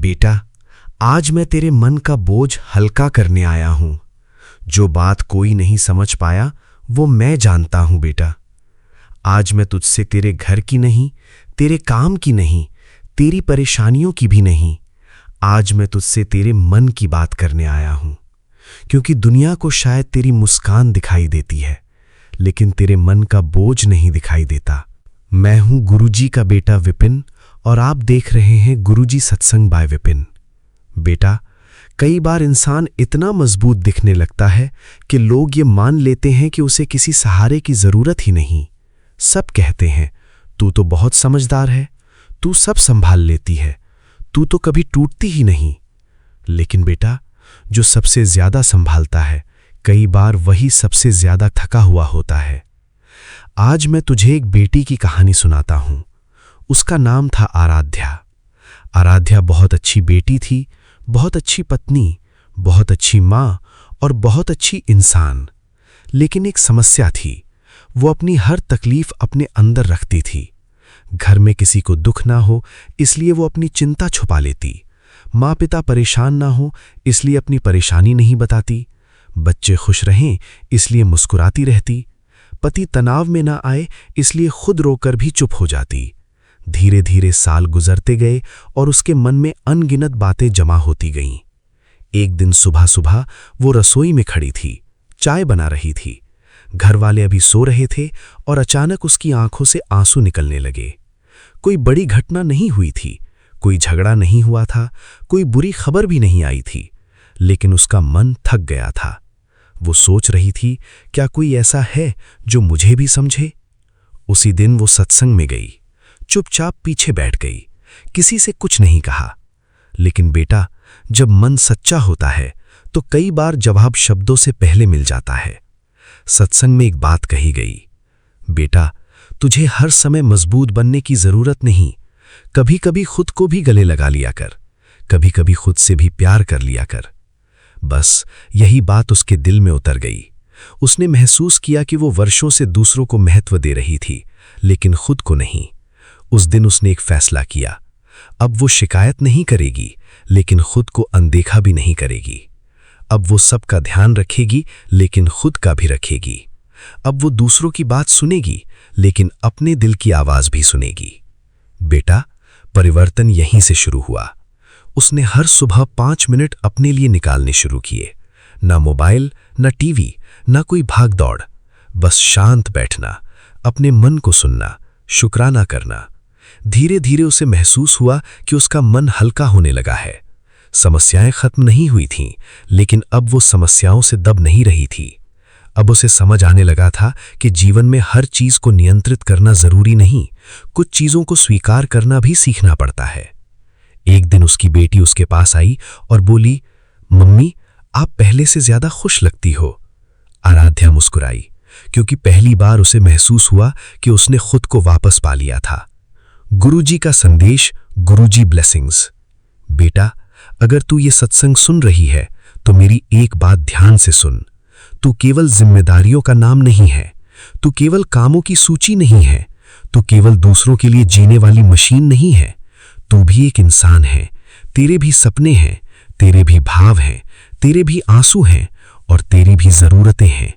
बेटा, आज मैं तेरे मन का बोझ हल्का करने आया हूं। जो बात कोई नहीं समझ पाया वो मैं जानता हूं बेटा। आज मैं तुझसे तेरे घर की नहीं, तेरे काम की नहीं, तेरी परेशानियों की भी नहीं, आज मैं तुझसे तेरे मन की बात करने आया हूं। क्योंकि दुनिया को शायद तेरी मुस्कान दिखाई देती है, लेकिन तेरे मन का बोझ नहीं दिखाई देता। मैं हूं गुरुजी का बेटा विपिन और आप देख रहे हैं गुरुजी सत्संग बाय विपिन। बेटा, कई बार इंसान इतना मजबूत दिखने लगता है कि लोग ये मान लेते हैं कि उसे किसी सहारे की जरूरत ही नहीं। सब कहते हैं, तू तो बहुत समझदार है, तू सब संभाल लेती है, तू तो कभी टूटती ही नहीं। लेकिन बेटा, जो सबसे ज्यादा संभालता है, कई बार वही सबसे ज्यादा थका हुआ होता है। आज मैं तुझे एक बेटी की कहानी सुनाता हूं। उसका नाम था आराध्या। आराध्या बहुत अच्छी बेटी थी, बहुत अच्छी पत्नी, बहुत अच्छी माँ और बहुत अच्छी इंसान। लेकिन एक समस्या थी, वो अपनी हर तकलीफ अपने अंदर रखती थी। घर में किसी को दुख ना हो इसलिए वो अपनी चिंता छुपा लेती। माँ पिता परेशान ना हो इसलिए अपनी परेशानी नहीं बताती। बच्चे खुश रहें इसलिए मुस्कुराती रहती। पति तनाव में ना आए इसलिए खुद रोकर भी चुप हो जाती। धीरे धीरे साल गुजरते गए और उसके मन में अनगिनत बातें जमा होती गईं। एक दिन सुबह सुबह वो रसोई में खड़ी थी, चाय बना रही थी। घर वाले अभी सो रहे थे और अचानक उसकी आंखों से आंसू निकलने लगे। कोई बड़ी घटना नहीं हुई थी, कोई झगड़ा नहीं हुआ था, कोई बुरी खबर भी नहीं आई थी, लेकिन उसका मन थक गया था। वो सोच रही थी, क्या कोई ऐसा है जो मुझे भी समझे? उसी दिन वो सत्संग में गई, चुपचाप पीछे बैठ गई, किसी से कुछ नहीं कहा। लेकिन बेटा, जब मन सच्चा होता है तो कई बार जवाब शब्दों से पहले मिल जाता है। सत्संग में एक बात कही गई, बेटा, तुझे हर समय मजबूत बनने की जरूरत नहीं। कभी कभी खुद को भी गले लगा लिया कर, कभी कभी खुद से भी प्यार कर लिया कर। बस यही बात उसके दिल में उतर गई। उसने महसूस किया कि वो वर्षों से दूसरों को महत्व दे रही थी, लेकिन खुद को नहीं। उस दिन उसने एक फैसला किया, अब वो शिकायत नहीं करेगी, लेकिन खुद को अनदेखा भी नहीं करेगी। अब वो सबका ध्यान रखेगी, लेकिन खुद का भी रखेगी। अब वो दूसरों की बात सुनेगी, लेकिन अपने दिल की आवाज भी सुनेगी। बेटा, परिवर्तन यहीं से शुरू हुआ। उसने हर सुबह 5 मिनट अपने लिए निकालने शुरू किए। ना मोबाइल, ना टीवी, ना कोई भाग दौड़, बस शांत बैठना, अपने मन को सुनना, शुक्राना करना। धीरे धीरे उसे महसूस हुआ कि उसका मन हल्का होने लगा है। समस्याएं खत्म नहीं हुई थीं, लेकिन अब वो समस्याओं से दब नहीं रही थी। अब उसे समझ आने लगा था कि जीवन में हर चीज को नियंत्रित करना जरूरी नहीं, कुछ चीजों को स्वीकार करना भी सीखना पड़ता है। एक दिन उसकी बेटी उसके पास आई और बोली, मम्मी, आप पहले से ज्यादा खुश लगती हो। आराध्या मुस्कुराई, क्योंकि पहली बार उसे महसूस हुआ कि उसने खुद को वापस पा लिया था। गुरुजी का संदेश, गुरुजी ब्लेसिंग्स। बेटा, अगर तू ये सत्संग सुन रही है तो मेरी एक बात ध्यान से सुन। तू केवल जिम्मेदारियों का नाम नहीं है, तू केवल कामों की सूची नहीं है, तू केवल दूसरों के लिए जीने वाली मशीन नहीं है। तू भी एक इंसान है, तेरे भी सपने हैं, तेरे भी भाव हैं, तेरे भी आंसू हैं और तेरी भी जरूरतें हैं।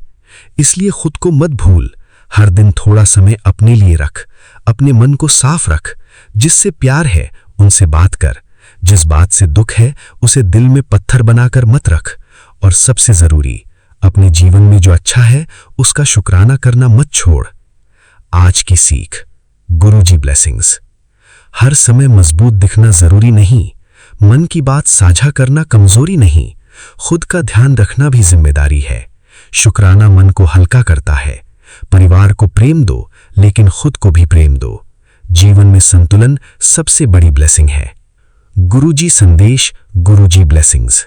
इसलिए खुद को मत भूल। हर दिन थोड़ा समय अपने लिए रख, अपने मन को साफ रख। जिससे प्यार है उनसे बात कर, जिस बात से दुख है उसे दिल में पत्थर बनाकर मत रख। और सबसे जरूरी, अपने जीवन में जो अच्छा है उसका शुक्राना करना मत छोड़। आज की सीख, गुरुजी ब्लेसिंग्स। हर समय मजबूत दिखना जरूरी नहीं, मन की बात साझा करना कमजोरी नहीं, खुद का ध्यान रखना भी जिम्मेदारी है। शुक्राना मन को हल्का करता है। परिवार को प्रेम दो, लेकिन खुद को भी प्रेम दो। जीवन में संतुलन सबसे बड़ी ब्लेसिंग है। गुरुजी संदेश, गुरुजी ब्लेसिंग्स।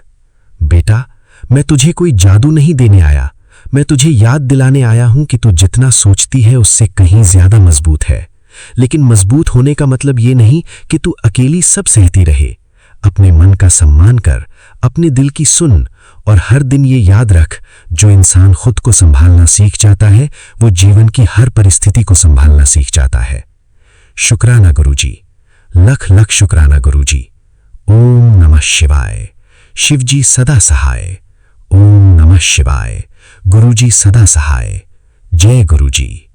बेटा, मैं तुझे कोई जादू नहीं देने आया, मैं तुझे याद दिलाने आया हूं कि तू जितना सोचती है उससे कहीं ज्यादा मजबूत है। लेकिन मजबूत होने का मतलब ये नहीं कि तू अकेली सब सहती रहे। अपने मन का सम्मान कर, अपने दिल की सुन और हर दिन ये याद रख, जो इंसान खुद को संभालना सीख जाता है वो जीवन की हर परिस्थिति को संभालना सीख जाता है। शुक्राना गुरुजी, लख लख शुक्राना गुरुजी। ओम शिवाय। शिवजी सदा सहाय। ओम नमः शिवाय। गुरुजी सदा सहाय। जय गुरुजी।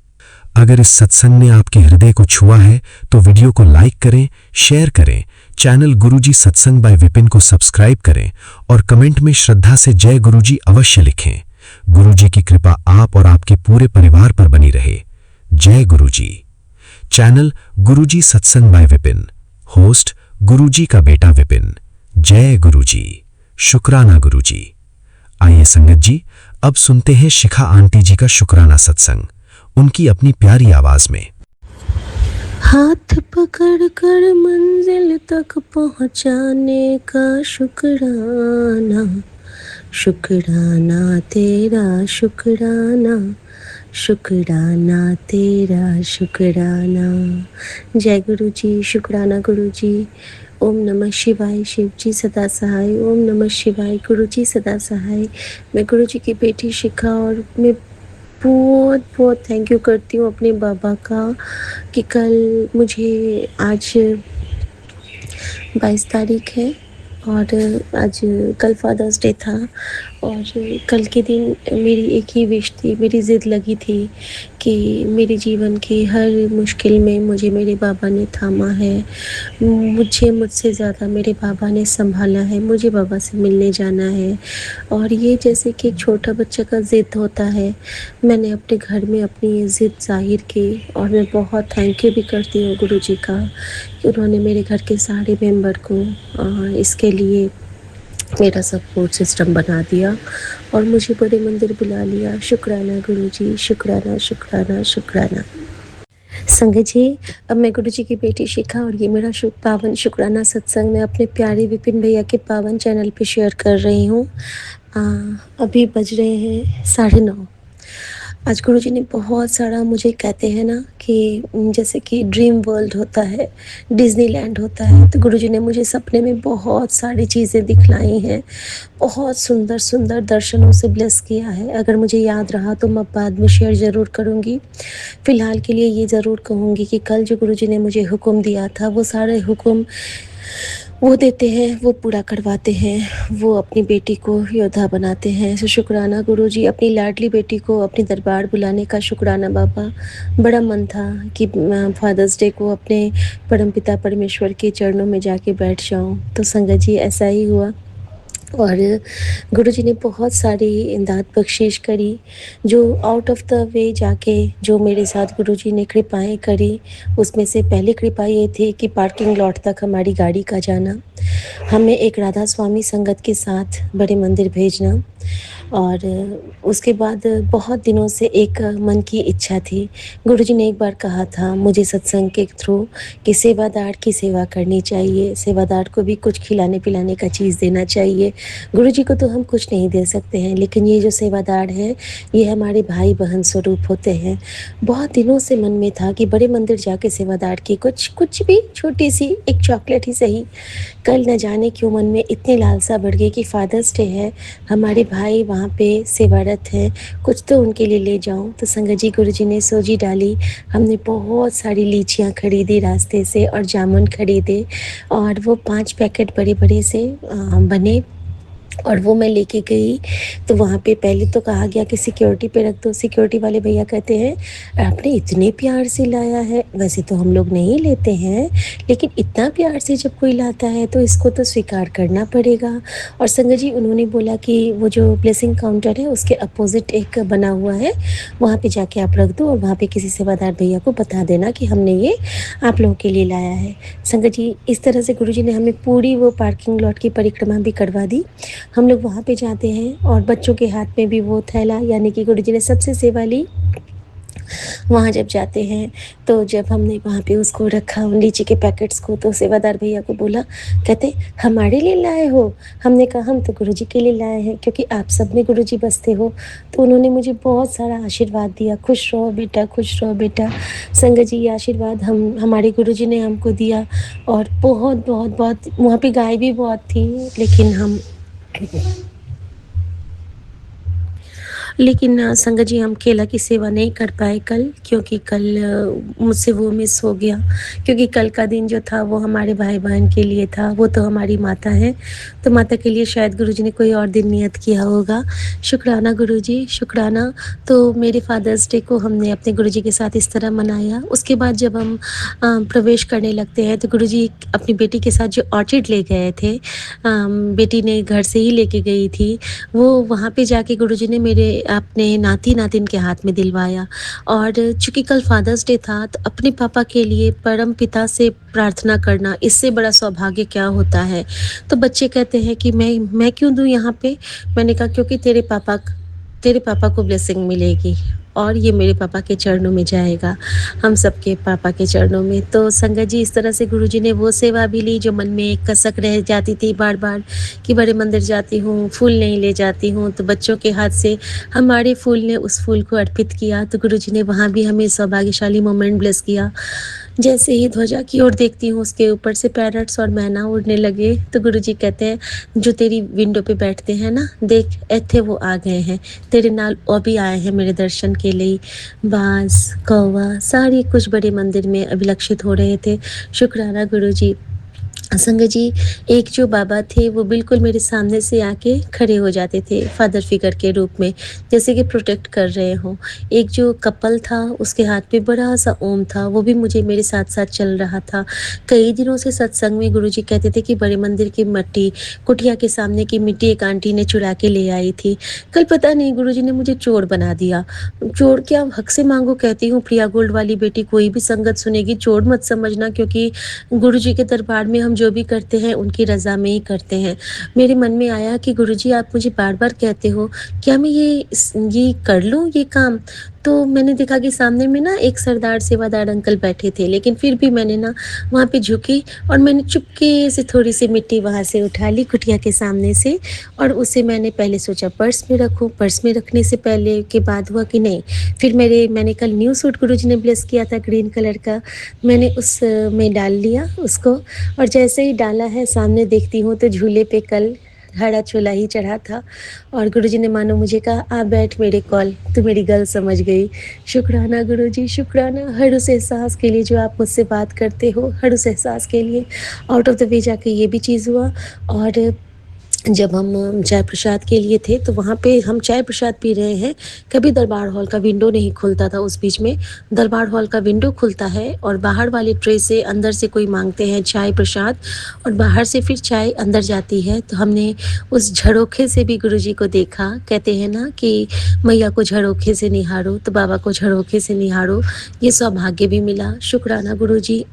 अगर इस सत्संग ने आपके हृदय को छुआ है तो वीडियो को लाइक करें, शेयर करें, चैनल गुरुजी सत्संग बाय विपिन को सब्सक्राइब करें और कमेंट में श्रद्धा से जय गुरुजी अवश्य लिखें। गुरुजी की कृपा आप और आपके पूरे परिवार पर बनी रहे। जय गुरुजी। चैनल गुरुजी सत्संग बाय विपिन। होस्ट गुरुजी का बेटा विपिन। जय गुरुजी। शुक्राना गुरुजी। आइए संगत जी, अब सुनते हैं शिखा आंटी जी का शुक्राना सत्संग, उनकी अपनी प्यारी आवाज में। हाथ पकड़ कर मंजिल तक पहुंचाने का शुक्राना, शुक्राना तेरा शुक्राना, शुक्राना तेरा शुक्राना। जय गुरु जी। शुक्राना गुरु जी। ओम नमः शिवाय। शिव जी सदा सहाय। ओम नमः शिवाय। गुरु जी सदा सहाय। मैं गुरु जी की बेटी शिखा और मैं बहुत बहुत थैंक यू करती हूँ अपने बाबा का कि कल मुझे आज 22 तारीख है और आज कल फादर्स डे था और कल के दिन मेरी एक ही विश थी, मेरी ज़िद लगी थी कि मेरे जीवन की हर मुश्किल में मुझे मेरे बाबा ने थामा है, मुझसे ज़्यादा मेरे बाबा ने संभाला है, मुझे बाबा से मिलने जाना है। और ये जैसे कि एक छोटा बच्चा का ज़िद होता है, मैंने अपने घर में अपनी ये ज़िद ज़ाहिर की और मैं बहुत थैंक यू भी करती हूँ गुरुजी का कि उन्होंने मेरे घर के सारे मेंबर को इसके लिए मेरा सपोर्ट सिस्टम बना दिया और मुझे बड़े मंदिर बुला लिया। शुक्राना गुरुजी। शुक्राना शुक्राना शुक्राना। संगत जी, अब मैं गुरु जी की बेटी शिखा और ये मेरा पावन शुक्राना सत्संग मैं अपने प्यारे विपिन भैया के पावन चैनल पे शेयर कर रही हूँ। अभी बज रहे हैं 9:30। आज गुरु जी ने बहुत सारा मुझे कहते हैं ना कि जैसे कि ड्रीम वर्ल्ड होता है, डिज़नीलैंड होता है, तो गुरु जी ने मुझे सपने में बहुत सारी चीज़ें दिखलाई हैं, बहुत सुंदर सुंदर दर्शनों से ब्लेस किया है। अगर मुझे याद रहा तो मैं बाद में शेयर ज़रूर करूँगी। फ़िलहाल के लिए ये ज़रूर कहूँगी कि कल जो गुरु जी ने मुझे हुक्म दिया था वो सारे हुक्म वो देते हैं, वो पूरा करवाते हैं, वो अपनी बेटी को योद्धा बनाते हैं। सो शुक्राना गुरुजी। अपनी लाडली बेटी को अपनी दरबार बुलाने का शुक्राना बाबा। बड़ा मन था कि फादर्स डे को अपने परमपिता परमेश्वर के चरणों में जाके बैठ जाऊं, तो संगत जी ऐसा ही हुआ और गुरुजी ने बहुत सारी इमदाद बख्शिश करी। जो आउट ऑफ द वे जाके जो मेरे साथ गुरुजी ने कृपाएं करी, उसमें से पहली कृपा ये थी कि पार्किंग लॉट तक हमारी गाड़ी का जाना, हमें एक राधा स्वामी संगत के साथ बड़े मंदिर भेजना और उसके बाद बहुत दिनों से एक मन की इच्छा थी। गुरुजी ने एक बार कहा था मुझे सत्संग के थ्रू कि सेवादार की सेवा करनी चाहिए, सेवादार को भी कुछ खिलाने पिलाने का चीज़ देना चाहिए। गुरुजी को तो हम कुछ नहीं दे सकते हैं, लेकिन ये जो सेवादार हैं ये हमारे भाई बहन स्वरूप होते हैं। बहुत दिनों से मन में था कि बड़े मंदिर जाके सेवादार की कुछ भी छोटी सी एक चॉकलेट ही सही। कल न जाने क्यों मन में इतनी लालसा बढ़ गई कि फादर्स डे है, हमारे भाई वहाँ पे सेवारत हैं, कुछ तो उनके लिए ले जाऊँ। तो संगत जी गुरुजी ने सोजी डाली, हमने बहुत सारी लीचियाँ खरीदी रास्ते से और जामुन खरीदे और वो 5 पैकेट बड़े बड़े से बने और वो मैं लेके गई। तो वहाँ पे पहले तो कहा गया कि सिक्योरिटी पे रख दो। सिक्योरिटी वाले भैया कहते हैं आपने इतने प्यार से लाया है, वैसे तो हम लोग नहीं लेते हैं, लेकिन इतना प्यार से जब कोई लाता है तो इसको तो स्वीकार करना पड़ेगा। और संगत जी उन्होंने बोला कि वो जो ब्लेसिंग काउंटर है उसके अपोजिट एक बना हुआ है, वहाँ पे जाके आप रख दो और वहाँ पे किसी सेवादार भैया को बता देना कि हमने ये आप लोगों के लिए लाया है। संगत जी इस तरह से गुरुजी ने हमें पूरी वो पार्किंग लॉट की परिक्रमा भी करवा दी। हम लोग वहाँ पे जाते हैं और बच्चों के हाथ में भी वो थैला यानी कि गुरुजी ने सबसे सेवा ली। वहाँ जब जाते हैं तो जब हमने वहाँ पे उसको रखा उन लीची के पैकेट्स को, तो सेवादार भैया को बोला, कहते हमारे लिए लाए हो? हमने कहा हम तो गुरुजी के लिए लाए हैं क्योंकि आप सब में गुरुजी बसते हो। तो उन्होंने मुझे बहुत सारा आशीर्वाद दिया, खुश रहो बेटा, खुश रहो बेटा। संगत जी ये आशीर्वाद हमारे गुरुजी ने हमको दिया और बहुत बहुत बहुत वहाँ पे गाय भी बहुत थी, लेकिन संगत जी हम केला की सेवा नहीं कर पाए कल, क्योंकि कल मुझसे वो मिस हो गया, क्योंकि कल का दिन जो था वो हमारे भाई-बहन के लिए था, वो तो हमारी माता हैं, तो माता के लिए शायद गुरुजी ने कोई और दिन नियत किया होगा। शुक्राना गुरुजी, शुक्राना। तो मेरे फादर्स डे को हमने अपने गुरुजी के साथ इस तरह मनाया। उसके बाद जब हम प्रवेश करने लगते हैं तो गुरुजी अपनी बेटी के साथ जो ऑर्चिड ले गए थे, बेटी ने घर से ही लेके गई थी, वो वहाँ पे जाके गुरुजी ने मेरे अपने नाती-नातिन के हाथ में दिलवाया। और चूँकि कल फादर्स डे था तो अपने पापा के लिए परमपिता से प्रार्थना करना, इससे बड़ा सौभाग्य क्या होता है। तो बच्चे कहते हैं कि मैं क्यों दूँ यहाँ पे? मैंने कहा क्योंकि तेरे पापा को ब्लेसिंग मिलेगी और ये मेरे पापा के चरणों में जाएगा, हम सबके पापा के चरणों में। तो संगत जी इस तरह से गुरुजी ने वो सेवा भी ली जो मन में एक कसक रह जाती थी बार-बार कि बड़े मंदिर जाती हूँ, फूल नहीं ले जाती हूँ, तो बच्चों के हाथ से हमारे फूल ने उस फूल को अर्पित किया, तो गुरुजी ने वहाँ भी हमें सौभाग्यशाली मोमेंट ब्लेस किया। जैसे ही ध्वजा की ओर देखती हूँ, उसके ऊपर से पैरट्स और मैना उड़ने लगे, तो गुरुजी कहते हैं, "जो तेरी विंडो पे बैठते हैं ना, देख ਇੱਥੇ वो आ गए हैं, तेरे नाल वो भी आए हैं मेरे दर्शन के लिए।" बाँस, कौवा, सारे कुछ बड़े मंदिर में अभिलक्षित हो रहे थे। शुक्राना गुरुजी। संगत जी, एक जो बाबा थे वो बिल्कुल मेरे सामने से आके खड़े हो जाते थे फादर फिगर के रूप में, जैसे कि प्रोटेक्ट कर रहे हों। एक जो कपल था उसके हाथ में बड़ा-सा ओम था, वो भी मुझे मेरे साथ-साथ चल रहा था। कई दिनों से सत्संग में गुरुजी कहते थे कि बड़े मंदिर की मट्टी, कुटिया के सामने की मिट्टी एक आंटी ने चुरा के ले आई थी। कल पता नहीं गुरुजी ने मुझे चोर बना दिया। चोर क्या हक से माँगो कहती हूँ, प्रिया गोल्ड वाली बेटी कोई भी संगत सुनेगी, चोर मत समझना, क्योंकि गुरुजी के दरबार में हम जो भी करते हैं उनकी रज़ा में ही करते हैं। मेरे मन में आया कि गुरुजी आप मुझे बार-बार कहते हो, क्या मैं ये कर लूँ ये काम? तो मैंने देखा कि सामने में ना एक सरदार सेवादार अंकल बैठे थे, लेकिन फिर भी मैंने ना वहाँ पे झुकी और मैंने चुपके से थोड़ी-सी मिट्टी वहाँ से उठा ली कुटिया के सामने से, और उसे मैंने पहले सोचा पर्स में रखूँ, पर्स में रखने से पहले के बाद हुआ कि नहीं, फिर मैंने कल न्यू सूट गुरुजी ने ब्लेस किया था ग्रीन कलर का, मैंने उस में डाल लिया उसको, और जैसे ही डाला है सामने देखती हूँ तो झूले पे कल हरा छोला ही चढ़ा था, और गुरुजी ने मानो मुझे कहा आ बैठ मेरे कॉल, तू मेरी गल समझ गई। शुक्राना गुरुजी, शुक्राना हर उस एहसास के लिए जो आप मुझसे बात करते हो, हर उस एहसास के लिए। आउट ऑफ द वे जाके ये भी चीज़ हुआ। और जब हम चाय प्रसाद के लिए थे तो वहाँ पे हम चाय प्रसाद पी रहे हैं, कभी दरबार हॉल का विंडो नहीं खुलता था उस बीच में। दरबार हॉल का विंडो खुलता है और बाहर वाले ट्रे से अंदर से कोई माँगते हैं चाय प्रसाद, और बाहर से फिर चाय अंदर जाती है। तो हमने उस झरोखे से भी गुरुजी को देखा। कहते हैं ना कि मैया को झरोखे से निहारो तो बाबा को झरोखे से निहारो, ये सौभाग्य भी मिला। शुक्राना गुरुजी।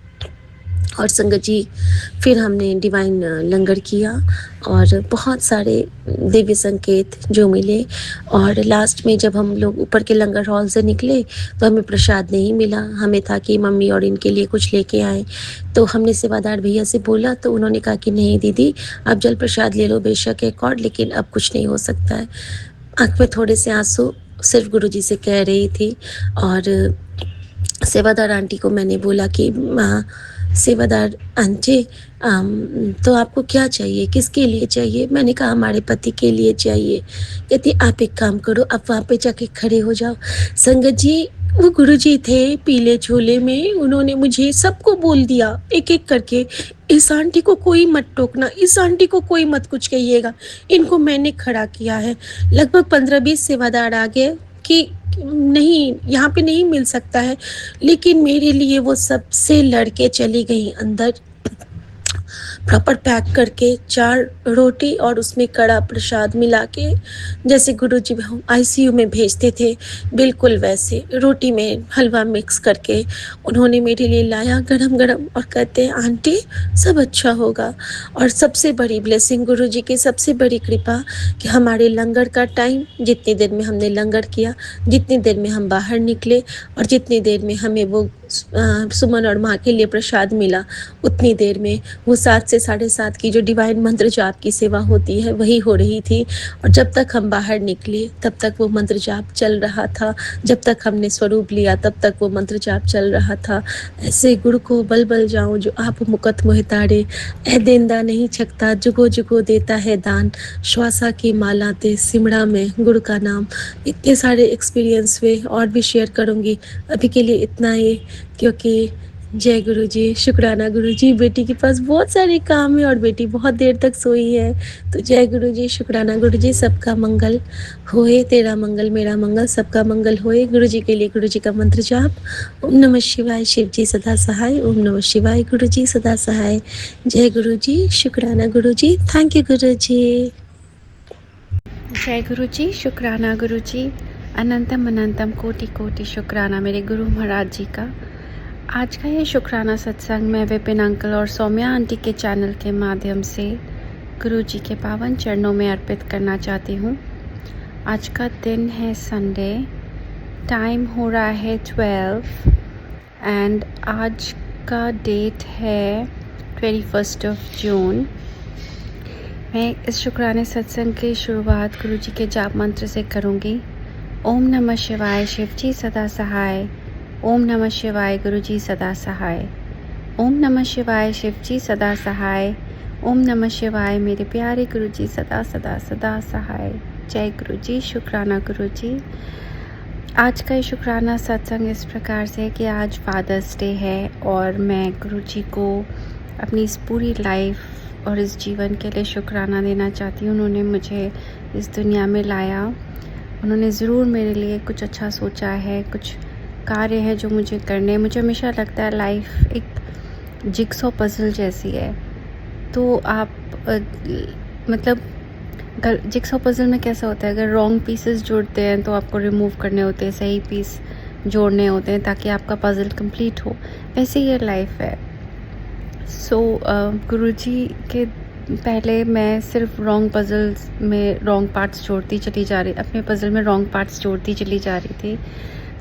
और संगत जी फिर हमने डिवाइन लंगर किया और बहुत सारे दिव्य संकेत जो मिले, और लास्ट में जब हम लोग ऊपर के लंगर हॉल से निकले तो हमें प्रसाद नहीं मिला, हमें था कि मम्मी और इनके लिए कुछ लेके आए। तो हमने सेवादार भैया से बोला तो उन्होंने कहा कि नहीं दीदी, आप जल प्रसाद ले लो बेशक एक और, लेकिन अब कुछ नहीं हो सकता है। आँख में थोड़े से आंसू सिर्फ गुरुजी से कह रही थी। और सेवादार आंटी को मैंने बोला कि सेवादार आंटी, तो आपको क्या चाहिए, किसके लिए चाहिए? मैंने कहा हमारे पति के लिए चाहिए। कहती आप एक काम करो, आप वहाँ पे जाके खड़े हो जाओ। संगत जी वो गुरुजी थे पीले झोले में, उन्होंने मुझे सबको बोल दिया एक एक करके, इस आंटी को कोई मत टोकना, इस आंटी को कोई मत कुछ कहिएगा, इनको मैंने खड़ा किया है। लगभग 15-20 सेवादार आ गए कि नहीं यहाँ पे नहीं मिल सकता है, लेकिन मेरे लिए वो सबसे लड़के चली गई अंदर, प्रॉपर पैक करके 4 रोटी और उसमें कड़ा प्रसाद मिला के, जैसे गुरुजी आईसीयू में भेजते थे बिल्कुल वैसे रोटी में हलवा मिक्स करके उन्होंने मेरे लिए लाया गरम गरम, और कहते हैं आंटी सब अच्छा होगा। और सबसे बड़ी ब्लेसिंग गुरुजी की सबसे बड़ी कृपा कि हमारे लंगर का टाइम, जितनी देर में हमने लंगर किया, जितनी देर में हम बाहर निकले, और जितनी देर में हमें वो सुमन और माँ के लिए प्रसाद मिला, उतनी देर में वो 7 से से 7:30 की जो डिवाइन मंत्र जाप की सेवा होती है वही हो रही थी, और जब तक हम बाहर निकले तब तक वो मंत्र जाप चल रहा था, जब तक हमने स्वरूप लिया तब तक वो मंत्र जाप चल रहा था। ऐसे गुरु को बल बल जाऊं जो आप मुकत मोहितारे, ऐ देंदा नहीं छकता जुगो जुगो देता है दान, श्वासा की माला ते सिमड़ा में गुरु का नाम। इतने सारे एक्सपीरियंस हुए और भी शेयर करूँगी, अभी के लिए इतना ही, क्योंकि जय गुरु जी, शुक्राना गुरु जी। बेटी के पास बहुत सारे काम है और बेटी बहुत देर तक सोई है, तो जय गुरु जी, शुक्राना गुरु जी। सबका मंगल होए, तेरा मंगल मेरा मंगल, सबका मंगल होए। गुरु जी के लिए गुरु जी का मंत्र जाप, ओम नमः शिवाय, शिव जी सदा सहाय, ओम नमः शिवाय, गुरु जी सदा सहाय। जय गुरु जी, शुक्राना गुरु जी, थैंक यू गुरु जी। जय गुरु जी, शुक्राना गुरु जी, अनंतम अनंतम कोटि कोटि शुक्राना मेरे गुरु महाराज जी का। आज का ये शुक्राना सत्संग मैं विपिन अंकल और सौम्या आंटी के चैनल के माध्यम से गुरु जी के पावन चरणों में अर्पित करना चाहती हूँ। आज का दिन है संडे, टाइम हो रहा है 12 एंड आज का डेट है 21 जून। मैं इस शुक्राने सत्संग की शुरुआत गुरु जी के जाप मंत्र से करूँगी। ओम नमः शिवाय, शिव जी सदा सहाय। ओम नमः शिवाय, गुरु जी सदा सहाय। ओम नमः शिवाय, शिव जी सदा सहाय। ओम नमः शिवाय, मेरे प्यारे गुरु जी सदा सदा सदा सहाय। जय गुरु जी, शुक्राना गुरु जी। आज का ये शुक्राना सत्संग इस प्रकार से है कि आज फादर्स डे है और मैं गुरु जी को अपनी इस पूरी लाइफ और इस जीवन के लिए शुक्राना देना चाहती हूँ। उन्होंने मुझे इस दुनिया में लाया, उन्होंने ज़रूर मेरे लिए कुछ अच्छा सोचा है, कुछ कार्य है जो मुझे करने। मुझे हमेशा लगता है लाइफ एक जिक्सॉ पजल जैसी है, तो आप मतलब जिक्सॉ पजल में कैसा होता है, अगर रॉन्ग पीसेस जोड़ते हैं तो आपको रिमूव करने होते हैं, सही पीस जोड़ने होते हैं ताकि आपका पजल कंप्लीट हो। वैसे ये लाइफ है। गुरुजी के पहले मैं सिर्फ रॉन्ग पजल्स में रॉन्ग पार्ट्स जोड़ती चली जा रही, अपने पजल में रॉन्ग पार्ट्स जोड़ती चली जा रही थी।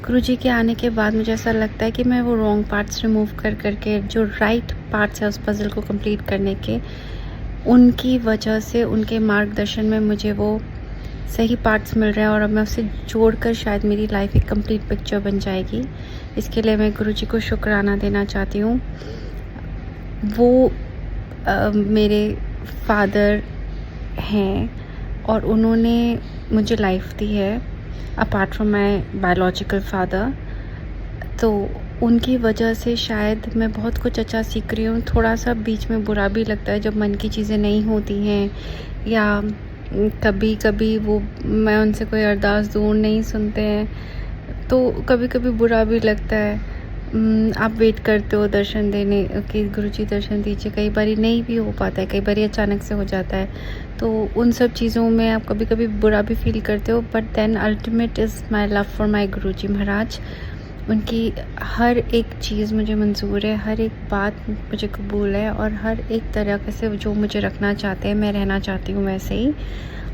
गुरुजी के आने के बाद मुझे ऐसा लगता है कि मैं वो रॉन्ग पार्ट्स रिमूव कर करके जो राइट पार्ट्स है उस पजल को कंप्लीट करने के, उनकी वजह से, उनके मार्गदर्शन में मुझे वो सही पार्ट्स मिल रहे हैं और अब मैं उसे जोड़कर शायद मेरी लाइफ एक कंप्लीट पिक्चर बन जाएगी। इसके लिए मैं गुरुजी को शुक्राना देना चाहती हूँ। वो मेरे फादर हैं और उन्होंने मुझे लाइफ दी है apart from my biological father. तो उनकी वजह से शायद मैं बहुत कुछ अच्छा सीख रही हूँ। थोड़ा सा बीच में बुरा भी लगता है जब मन की चीज़ें नहीं होती हैं, या कभी कभी वो मैं उनसे कोई अरदास दूर नहीं सुनते हैं, तो कभी कभी बुरा भी लगता है। आप वेट करते हो दर्शन देने कि गुरुजी दर्शन दीजिए, कई बारी नहीं भी हो पाता है, कई बारी अचानक से हो जाता है, तो उन सब चीज़ों में आप कभी कभी बुरा भी फील करते हो। But then ultimate is my love for my Guruji Maharaj. उनकी हर एक चीज़ मुझे मंजूर है, हर एक बात मुझे कबूल है और हर एक तरह से जो मुझे रखना चाहते हैं मैं रहना चाहती हूँ वैसे ही।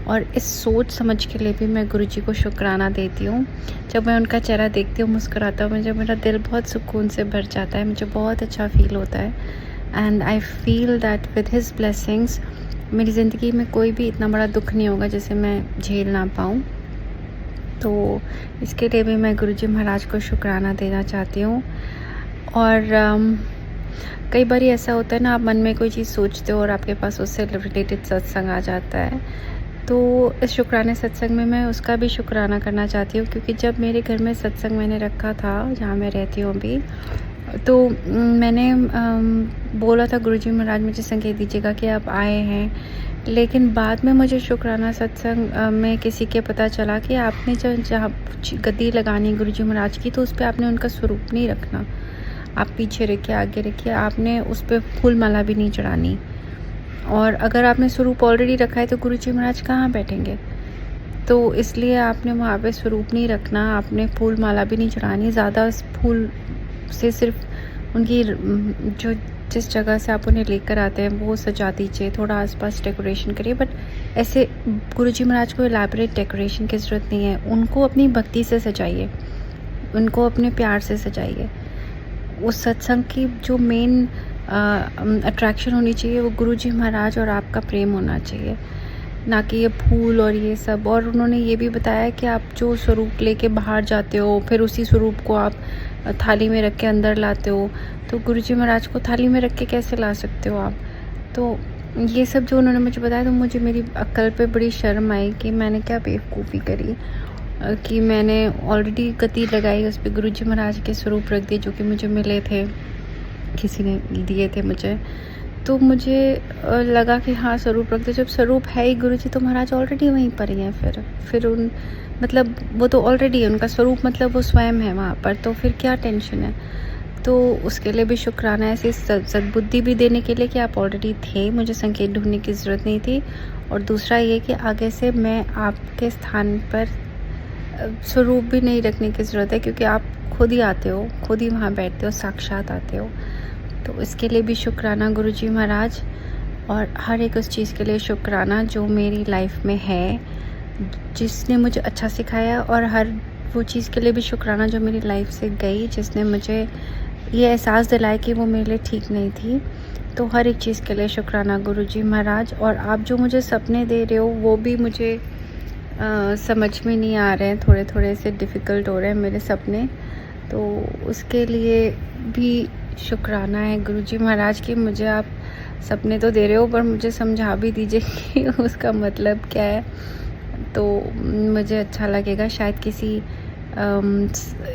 और इस सोच समझ के लिए भी मैं गुरुजी को शुक्राना देती हूँ। जब मैं उनका चेहरा देखती हूँ मुस्कुराता हूँ, मुझे मेरा दिल बहुत सुकून से भर जाता है, मुझे बहुत अच्छा फील होता है। And I feel that with his blessings मेरी ज़िंदगी में कोई भी इतना बड़ा दुख नहीं होगा जिसे मैं झेल ना पाऊँ। तो इसके लिए भी मैं गुरुजी महाराज को शुक्राना देना चाहती हूँ। और कई बार ऐसा होता है ना, आप मन में कोई चीज़ सोचते हो और आपके पास उससे रिलेटेड सत्संग आ जाता है, तो इस शुक्राने सत्संग में मैं उसका भी शुक्राना करना चाहती हूँ। क्योंकि जब मेरे घर में सत्संग मैंने रखा था जहाँ मैं रहती हूँ अभी, तो मैंने बोला था गुरुजी महाराज मुझे संकेत दीजिएगा कि आप आए हैं। लेकिन बाद में मुझे शुक्राना सत्संग में किसी के पता चला कि आपने जहाँ गद्दी लगानी गुरुजी महाराज की, तो उस पर आपने उनका स्वरूप नहीं रखना, आप पीछे रखिए आगे रखिए, आपने उस पर फूल माला भी नहीं चढ़ानी। और अगर आपने स्वरूप ऑलरेडी रखा है तो गुरुजी महाराज कहाँ बैठेंगे, तो इसलिए आपने वहाँ पे स्वरूप नहीं रखना, आपने फूल माला भी नहीं चढ़ानी। ज़्यादा फूल से सिर्फ उनकी जो जिस जगह से आप उन्हें लेकर आते हैं वो सजा दीजिए, थोड़ा आसपास डेकोरेशन करिए। बट ऐसे गुरुजी महाराज को एलैबोरेट डेकोरेशन की ज़रूरत नहीं है, उनको अपनी भक्ति से सजाइए, उनको अपने प्यार से सजाइए। उस सत्संग की जो मेन अट्रैक्शन होनी चाहिए वो गुरुजी महाराज और आपका प्रेम होना चाहिए, ना कि ये फूल और ये सब। और उन्होंने ये भी बताया कि आप जो स्वरूप लेके बाहर जाते हो फिर उसी स्वरूप को आप थाली में रख के अंदर लाते हो, तो गुरुजी महाराज को थाली में रख के कैसे ला सकते हो आप। तो ये सब जो उन्होंने मुझे बताया, तो मुझे मेरी अक्ल पे बड़ी शर्म आई कि मैंने क्या बेवकूफ़ी करी कि मैंने ऑलरेडी गति लगाई उस पर, गुरुजी महाराज के स्वरूप रख दिए जो कि मुझे मिले थे, किसी ने दिए थे मुझे। तो मुझे लगा कि हाँ स्वरूप रख दे, जब स्वरूप है ही गुरुजी तो महाराज ऑलरेडी वहीं पर ही हैं। फिर उन मतलब वो तो ऑलरेडी है, उनका स्वरूप मतलब वो स्वयं है वहाँ पर, तो फिर क्या टेंशन है। तो उसके लिए भी शुक्राना है, ऐसी सद्बुद्धि भी देने के लिए कि आप ऑलरेडी थे, मुझे संकेत ढूंढने की ज़रूरत नहीं थी। और दूसरा ये कि आगे से मैं आपके स्थान पर स्वरूप भी नहीं रखने की ज़रूरत है, क्योंकि आप खुद ही आते हो, खुद ही वहाँ बैठते हो, साक्षात आते हो। तो इसके लिए भी शुक्राना गुरुजी महाराज, और हर एक उस चीज़ के लिए शुक्राना जो मेरी लाइफ में है, जिसने मुझे अच्छा सिखाया, और हर वो चीज़ के लिए भी शुक्राना जो मेरी लाइफ से गई, जिसने मुझे ये एहसास दिलाया कि वो मेरे लिए ठीक नहीं थी। तो हर एक चीज़ के लिए शुक्राना गुरुजी महाराज। और आप जो मुझे सपने दे रहे हो वो भी मुझे समझ में नहीं आ रहे हैं, थोड़े थोड़े से डिफ़िकल्ट हो रहे हैं मेरे सपने, तो उसके लिए भी शुक्राना है गुरुजी महाराज कि मुझे आप सपने तो दे रहे हो पर मुझे समझा भी दीजिए कि उसका मतलब क्या है। तो मुझे अच्छा लगेगा, शायद किसी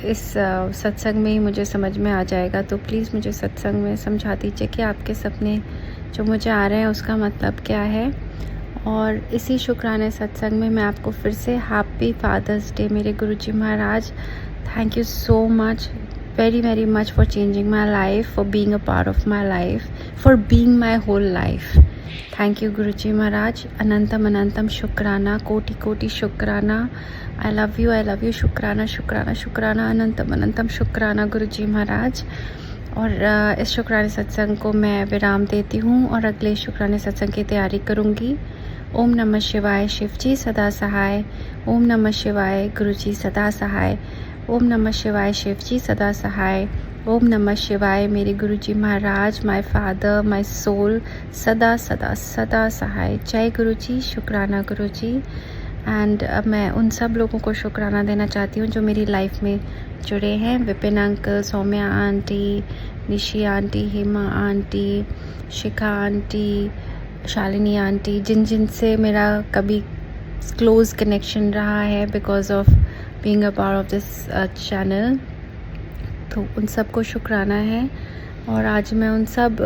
इस सत्संग में ही मुझे समझ में आ जाएगा। तो प्लीज़ मुझे सत्संग में समझा दीजिए कि आपके सपने जो मुझे आ रहे हैं उसका मतलब क्या है। और इसी शुक्राने सत्संग में मैं आपको फिर से हैप्पी फादर्स डे मेरे Guruji Maharaj. Thank you so much, very very much for changing my life, for being a part of my life, for being my whole life. Thank you Guruji Maharaj, anantam anantam shukrana, koti koti shukrana, I love you शुक्राना शुक्राना शुक्राना, अनंतम अनंतम शुक्राना गुरुजी महाराज। और इस शुक्राने सत्संग को मैं विराम देती हूँ और अगले शुक्राने सत्संग की तैयारी करूँगी। ओम नमः शिवाय, शिवजी सदा सहाय। ओम नमः शिवाय, गुरुजी सदा सहाय। ओम नमः शिवाय, शिवजी सदा सहाय। ओम नमः शिवाय, मेरे गुरुजी महाराज, माय फादर, माय सोल, सदा सदा सदा सहाय। जय गुरुजी, शुक्राना गुरुजी। एंड अब मैं उन सब लोगों को शुक्राना देना चाहती हूँ जो मेरी लाइफ में जुड़े हैं, Vipin uncle, Saumya aunty, Nishi aunty, Hema aunty, Shikha aunty, Shalini aunty, जिन से मेरा कभी क्लोज कनेक्शन रहा है because of being a part of this channel. तो उन सब को शुक्राना है। और आज मैं उन सब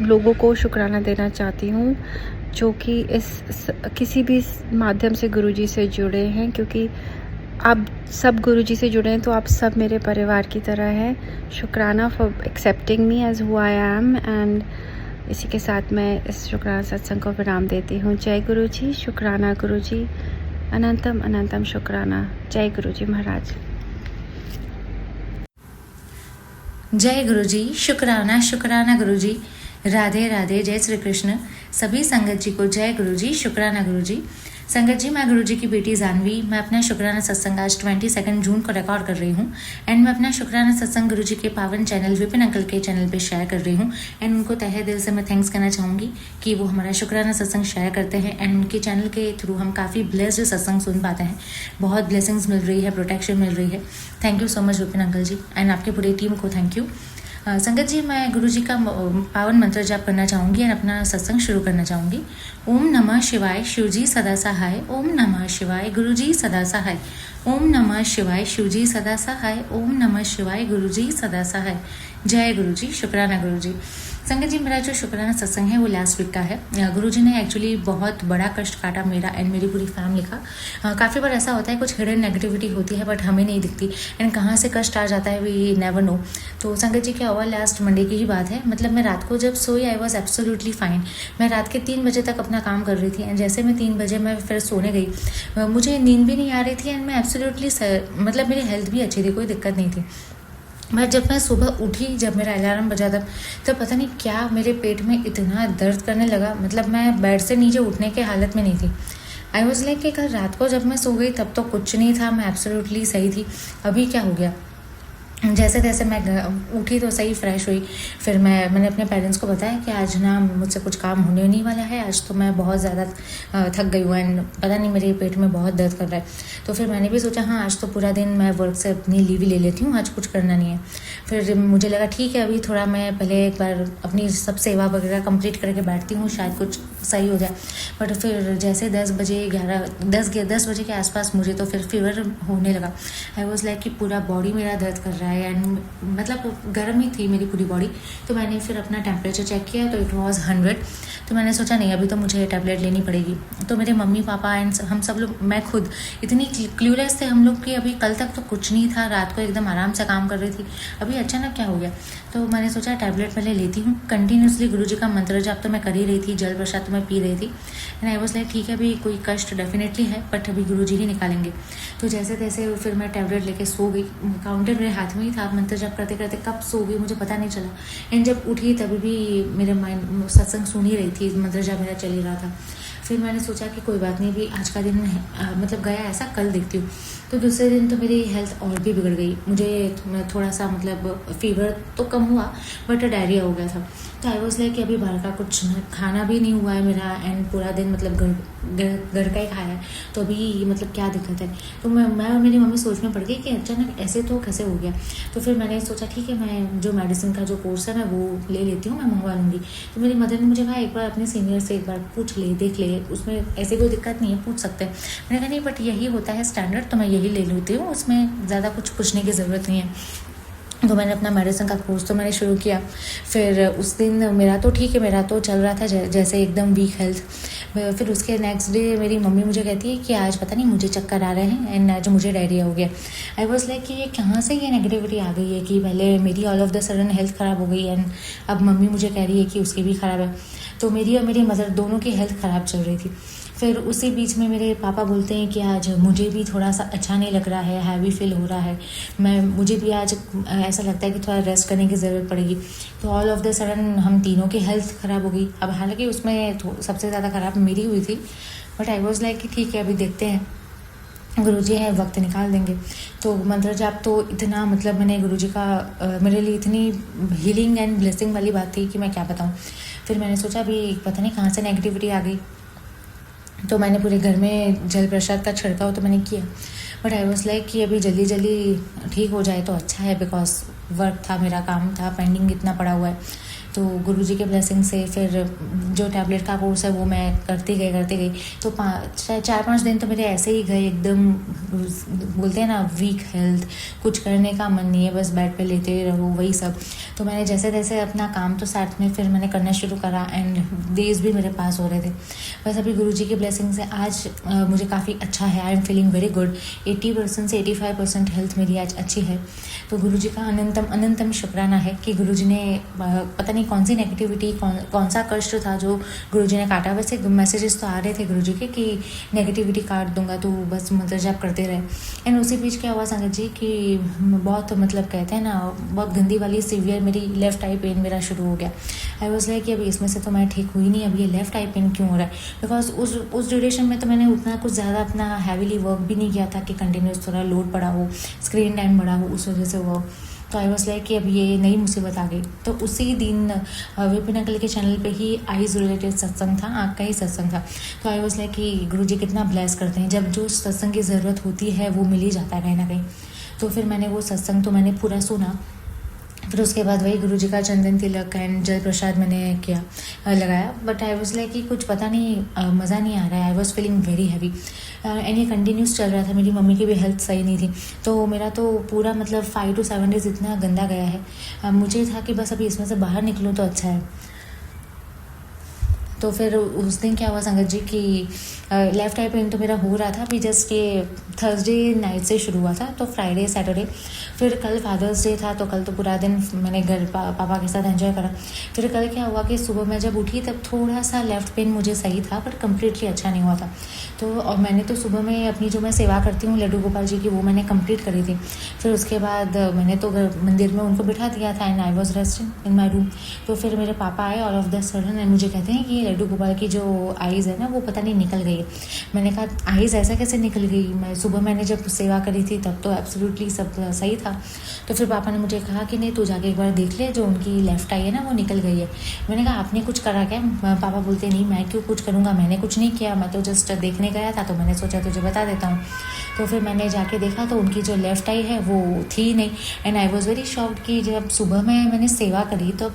लोगों को शुक्राना देना चाहती हूँ जो कि इस किसी भी माध्यम से गुरुजी से जुड़े हैं, क्योंकि आप सब गुरुजी से जुड़े हैं तो आप सब मेरे परिवार की तरह हैं। शुक्राना for accepting me as who I am. And इसी के साथ मैं इस शुक्राना सत्संग को विराम देती हूँ। जय गुरुजी, शुक्राना गुरुजी, अनंतम अनंतम शुक्राना। जय गुरुजी महाराज। जय गुरुजी, शुक्राना शुक्राना गुरुजी, राधे राधे, जय श्री कृष्ण। सभी संगत जी को जय गुरुजी, शुक्राना गुरुजी। संगत जी, मैं गुरुजी की बेटी जानवी, मैं अपना शुक्राना सत्संग आज 22 जून को रिकॉर्ड कर रही हूँ। एंड मैं अपना शुक्राना सत्संग गुरुजी के पावन चैनल विपिन अंकल के चैनल पे शेयर कर रही हूँ। एंड उनको तहे दिल से मैं थैंक्स करना चाहूँगी कि वो हमारा शुक्राना सत्संग शेयर करते हैं। एंड उनके चैनल के थ्रू हम काफ़ी ब्लेस्ड सत्संग सुन पाते हैं, बहुत ब्लेसिंग्स मिल रही है, प्रोटेक्शन मिल रही है। Thank you so much Vipin uncle ji, and आपके पूरी टीम को थैंक यू। संगत जी, मैं गुरुजी का पावन मंत्र जाप करना चाहूँगी और अपना सत्संग शुरू करना चाहूँगी। ओम नमः शिवाय, शिवजी सदा सहाय। ओम नमः शिवाय, गुरुजी सदा सहाय। ओम नमः शिवाय, शिवजी सदा सहाय। ओम नमः शिवाय, गुरुजी सदा सहाय। जय गुरुजी, शुक्राना गुरुजी। संगत जी, मेरा जो शुक्राना सत्संग है वो लास्ट वीक का है। गुरुजी ने एक्चुअली बहुत बड़ा कष्ट काटा मेरा एंड मेरी पूरी फैमिली का। काफ़ी बार ऐसा होता है, कुछ हिडन नेगेटिविटी होती है बट हमें नहीं दिखती, एंड कहाँ से कष्ट आ जाता है वी नेवर नो। तो संगत जी, क्या हुआ, लास्ट मंडे की ही बात है। मतलब मैं रात को जब सोई, आई वॉज एब्सोल्युटली फाइन। मैं रात के 3 बजे तक अपना काम कर रही थी, एंड जैसे मैं 3 बजे मैं फिर सोने गई, मुझे नींद भी नहीं आ रही थी, एंड मैं एब्सोल्युटली मतलब मेरी हेल्थ भी अच्छी थी, कोई दिक्कत नहीं थी। मैं जब मैं सुबह उठी, जब मेरा अलार्म बजा तब पता नहीं क्या मेरे पेट में इतना दर्द करने लगा। मतलब मैं बेड से नीचे उठने के हालत में नहीं थी। आई वॉज लाइक कि कल रात को जब मैं सो गई तब तो कुछ नहीं था, मैं एब्सोल्युटली सही थी, अभी क्या हो गया। जैसे तैसे मैं उठी तो सही, फ्रेश हुई। फिर मैंने अपने पेरेंट्स को बताया कि आज ना मुझसे कुछ काम होने नहीं वाला है, आज तो मैं बहुत ज़्यादा थक गई हूँ एंड पता नहीं मेरे पेट में बहुत दर्द कर रहा है। तो फिर मैंने भी सोचा हाँ आज तो पूरा दिन मैं वर्क से अपनी लीव ही ले लेती हूँ, आज कुछ करना नहीं है। फिर मुझे लगा ठीक है अभी थोड़ा मैं पहले एक बार अपनी सब सेवा वगैरह कंप्लीट करके बैठती हूँ, शायद कुछ सही हो जाए। बट फिर जैसे 10 बजे के आसपास मुझे तो फिर फीवर होने लगा। आई वॉज लाइक कि पूरा बॉडी मेरा दर्द कर रहा है एंड मतलब गर्म ही थी मेरी पूरी बॉडी। तो मैंने फिर अपना टेम्परेचर चेक किया तो इट वाज 100। तो मैंने सोचा नहीं अभी तो मुझे टैबलेट लेनी पड़ेगी। तो मेरे मम्मी पापा एंड हम सब लोग, मैं खुद इतनी क्लूलेस थे हम लोग कि अभी कल तक तो कुछ नहीं था, रात को एकदम आराम से काम कर रही थी, अभी अचानक क्या हो गया। तो मैंने सोचा टैबलेट पहले लेती हूँ। कंटिन्यूसली गुरुजी का मंत्र जाप तो मैं कर ही रही थी, जल प्रसाद तो मैं पी रही थी एंड आई वाज लाइक ठीक है अभी कोई कष्ट डेफिनेटली है बट अभी गुरुजी ही निकालेंगे। तो जैसे तैसे फिर मैं टैबलेट लेके सो गई। काउंटर मेरे हाथ में ही था, मंत्र जाप करते करते कब सो गई मुझे पता नहीं चला एंड जब उठी तभी भी मेरे माइंड सत्संग सुन ही रही थी, मंत्र जाप मेरा चल ही रहा था। फिर मैंने सोचा कि कोई बात नहीं, भी आज का दिन मतलब गया ऐसा, कल देखती हूँ। तो दूसरे दिन तो मेरी हेल्थ और भी बिगड़ गई, मुझे थोड़ा सा मतलब फीवर तो कम हुआ बट डायरिया हो गया था। तो आई वॉज लाइक कि अभी बाहर का कुछ खाना भी नहीं हुआ है मेरा एंड पूरा दिन मतलब घर का ही खाया है, तो अभी मतलब क्या दिक्कत है। तो मैं और मेरी मम्मी सोच में पड़ गई कि अचानक ऐसे तो कैसे हो गया। तो फिर मैंने सोचा ठीक है मैं जो मेडिसिन का जो कोर्स है मैं वो ले लेती हूँ, मैं मंगवा लूँगी। तो मेरी मदर ने मुझे कहा एक बार अपने सीनियर से एक बार पूछ ले, देख ले, उसमें ऐसी कोई दिक्कत नहीं है, पूछ सकते हैं। मैंने कहा नहीं बट यही होता है स्टैंडर्ड, तो मैं यही ले लेती हूँ, उसमें ज़्यादा कुछ पूछने की ज़रूरत नहीं है। तो मैंने अपना मेडिसिन का कोर्स तो मैंने शुरू किया। फिर उस दिन मेरा तो ठीक है, मेरा तो चल रहा था जैसे एकदम वीक हेल्थ। फिर उसके नेक्स्ट डे मेरी मम्मी मुझे कहती है कि आज पता नहीं मुझे चक्कर आ रहे हैं एंड आज मुझे डायरिया हो गया। आई वॉज लाइक कि ये कहाँ से ये नेगेटिविटी आ गई है कि पहले मेरी all of the sudden health ख़राब हो गई एंड अब मम्मी मुझे कह रही है कि उसकी भी ख़राब है। तो मेरी और मेरी मदर दोनों की हेल्थ ख़राब चल रही थी। फिर उसी बीच में मेरे पापा बोलते हैं कि आज मुझे भी थोड़ा सा अच्छा नहीं लग रहा है, हैवी फील हो रहा है, मुझे भी आज ऐसा लगता है कि थोड़ा रेस्ट करने की ज़रूरत पड़ेगी। तो ऑल ऑफ द सडन हम तीनों की हेल्थ ख़राब हो गई। अब हालांकि उसमें सबसे ज़्यादा ख़राब मेरी हुई थी बट आई वॉज लाइक कि ठीक है अभी देखते हैं, गुरुजी हैं वक्त निकाल देंगे। तो मंत्र जाप तो इतना मतलब मैंने गुरुजी का मेरे लिए इतनी हीलिंग एंड ब्लेसिंग वाली बात थी कि मैं क्या बताऊँ। फिर मैंने सोचा अभी पता नहीं कहाँ से नेगेटिविटी आ गई, तो मैंने पूरे घर में जल प्रसाद का छिड़काव तो मैंने किया बट आई वॉज लाइक कि अभी जल्दी जल्दी ठीक हो जाए तो अच्छा है, बिकॉज वर्क था, मेरा काम था, पेंडिंग इतना पड़ा हुआ है। तो गुरुजी के ब्लेसिंग से फिर जो टैबलेट का कोर्स है वो मैं करती गई। तो 4-5 दिन तो मेरे ऐसे ही गए, एकदम बोलते हैं ना वीक हेल्थ, कुछ करने का मन नहीं है, बस बेड पे लेते रहो वही सब। तो मैंने जैसे तैसे अपना काम तो साथ में फिर मैंने करना शुरू करा एंड डेज भी मेरे पास हो रहे थे। बस अभी गुरुजी की ब्लेसिंग से आज मुझे काफ़ी अच्छा है, I am feeling very good. 80% से 85% हेल्थ मेरी आज अच्छी है। तो गुरुजी का अनंतम शुक्राना है कि गुरुजी ने पता नहीं कौन सी नेगेटिविटी, कौन सा कष्ट था जो गुरुजी ने काटा। वैसे मैसेजेस तो आ रहे थे गुरुजी के कि नेगेटिविटी काट दूंगा, तो बस मंत्र जाप करते रहे। एंड उसी बीच क्या हुआ संगत जी कि बहुत मतलब कहते हैं ना बहुत गंदी वाली सीवियर मेरी लेफ्ट आई पेन मेरा शुरू हो गया। आई वॉज लाइक कि अभी इसमें से तो मैं ठीक हुई नहीं, अभी ये लेफ्ट आई पेन क्यों हो रहा है। बिकॉज उस ड्यूरेशन में तो मैंने उतना कुछ ज़्यादा अपना हैवीली वर्क भी नहीं किया था कि कंटिन्यूस थोड़ा लोड पड़ा हो, स्क्रीन टाइम बढ़ा हो, उस वजह से हुआ। तो आई वॉज लाइक कि अब ये नई मुसीबत आ गई। तो उसी दिन विपिन अंकल के चैनल पे ही आईज रिलेटेड सत्संग था, आँख का ही सत्संग था। तो आई वॉज लाइक कि गुरुजी कितना ब्लेस करते हैं, जब जो सत्संग की ज़रूरत होती है वो मिल ही जाता है कहीं ना कहीं। तो फिर मैंने वो सत्संग तो मैंने पूरा सुना। फिर उसके बाद वही गुरुजी का चंदन तिलक एंड जल प्रसाद मैंने किया, लगाया। बट आई वॉज लाइक कि कुछ पता नहीं मज़ा नहीं आ रहा है, I was feeling very heavy and ये कंटिन्यूस चल रहा था। मेरी मम्मी की भी हेल्थ सही नहीं थी, तो मेरा तो पूरा मतलब 5 to 7 डेज़ इतना गंदा गया है। मुझे था कि बस अभी इसमें से बाहर निकलूँ तो अच्छा है। तो फिर उस दिन क्या हुआ संगत जी कि लेफ़्ट आई पेन तो मेरा हो रहा था, अभी जस्ट ये थर्सडे नाइट से शुरू हुआ था, तो फ्राइडे सैटरडे, फिर कल फादर्स डे था, तो कल तो पूरा दिन मैंने घर पापा के साथ एंजॉय करा। फिर कल क्या हुआ कि सुबह मैं जब उठी तब थोड़ा सा लेफ़्ट पेन मुझे सही था बट कम्प्लीटली अच्छा नहीं हुआ था। तो और मैंने तो सुबह में अपनी जो मैं सेवा करती हूँ लड्डू गोपाल जी की, वो मैंने कंप्लीट करी थी। फिर उसके बाद मैंने तो मंदिर में उनको बिठा दिया था and I was resting in my room. तो फिर मेरे पापा आए all of the sudden and मुझे कहते हैं कि लड्डू गोपाल की जो आईज़ है ना वो पता नहीं निकल गई है। मैंने कहा आईज़ ऐसा कैसे निकल गई? मैं सुबह मैंने जब सेवा करी थी तब तो एब्सोल्युटली सब सही था। तो फिर पापा ने मुझे कहा कि नहीं तू जाके एक बार देख ले, जो उनकी लेफ़्ट आई है ना वो निकल गई है। मैंने कहा आपने कुछ करा क्या? पापा बोलते नहीं मैं क्यों कुछ करूँगा, मैंने कुछ नहीं किया, मैं तो जस्ट देखने गया था तो मैंने सोचा तुझे बता देता हूँ। तो फिर मैंने जाके देखा तो उनकी जो लेफ़्ट आई है वो थी नहीं। And I was very shocked कि जब सुबह में मैंने सेवा करी तो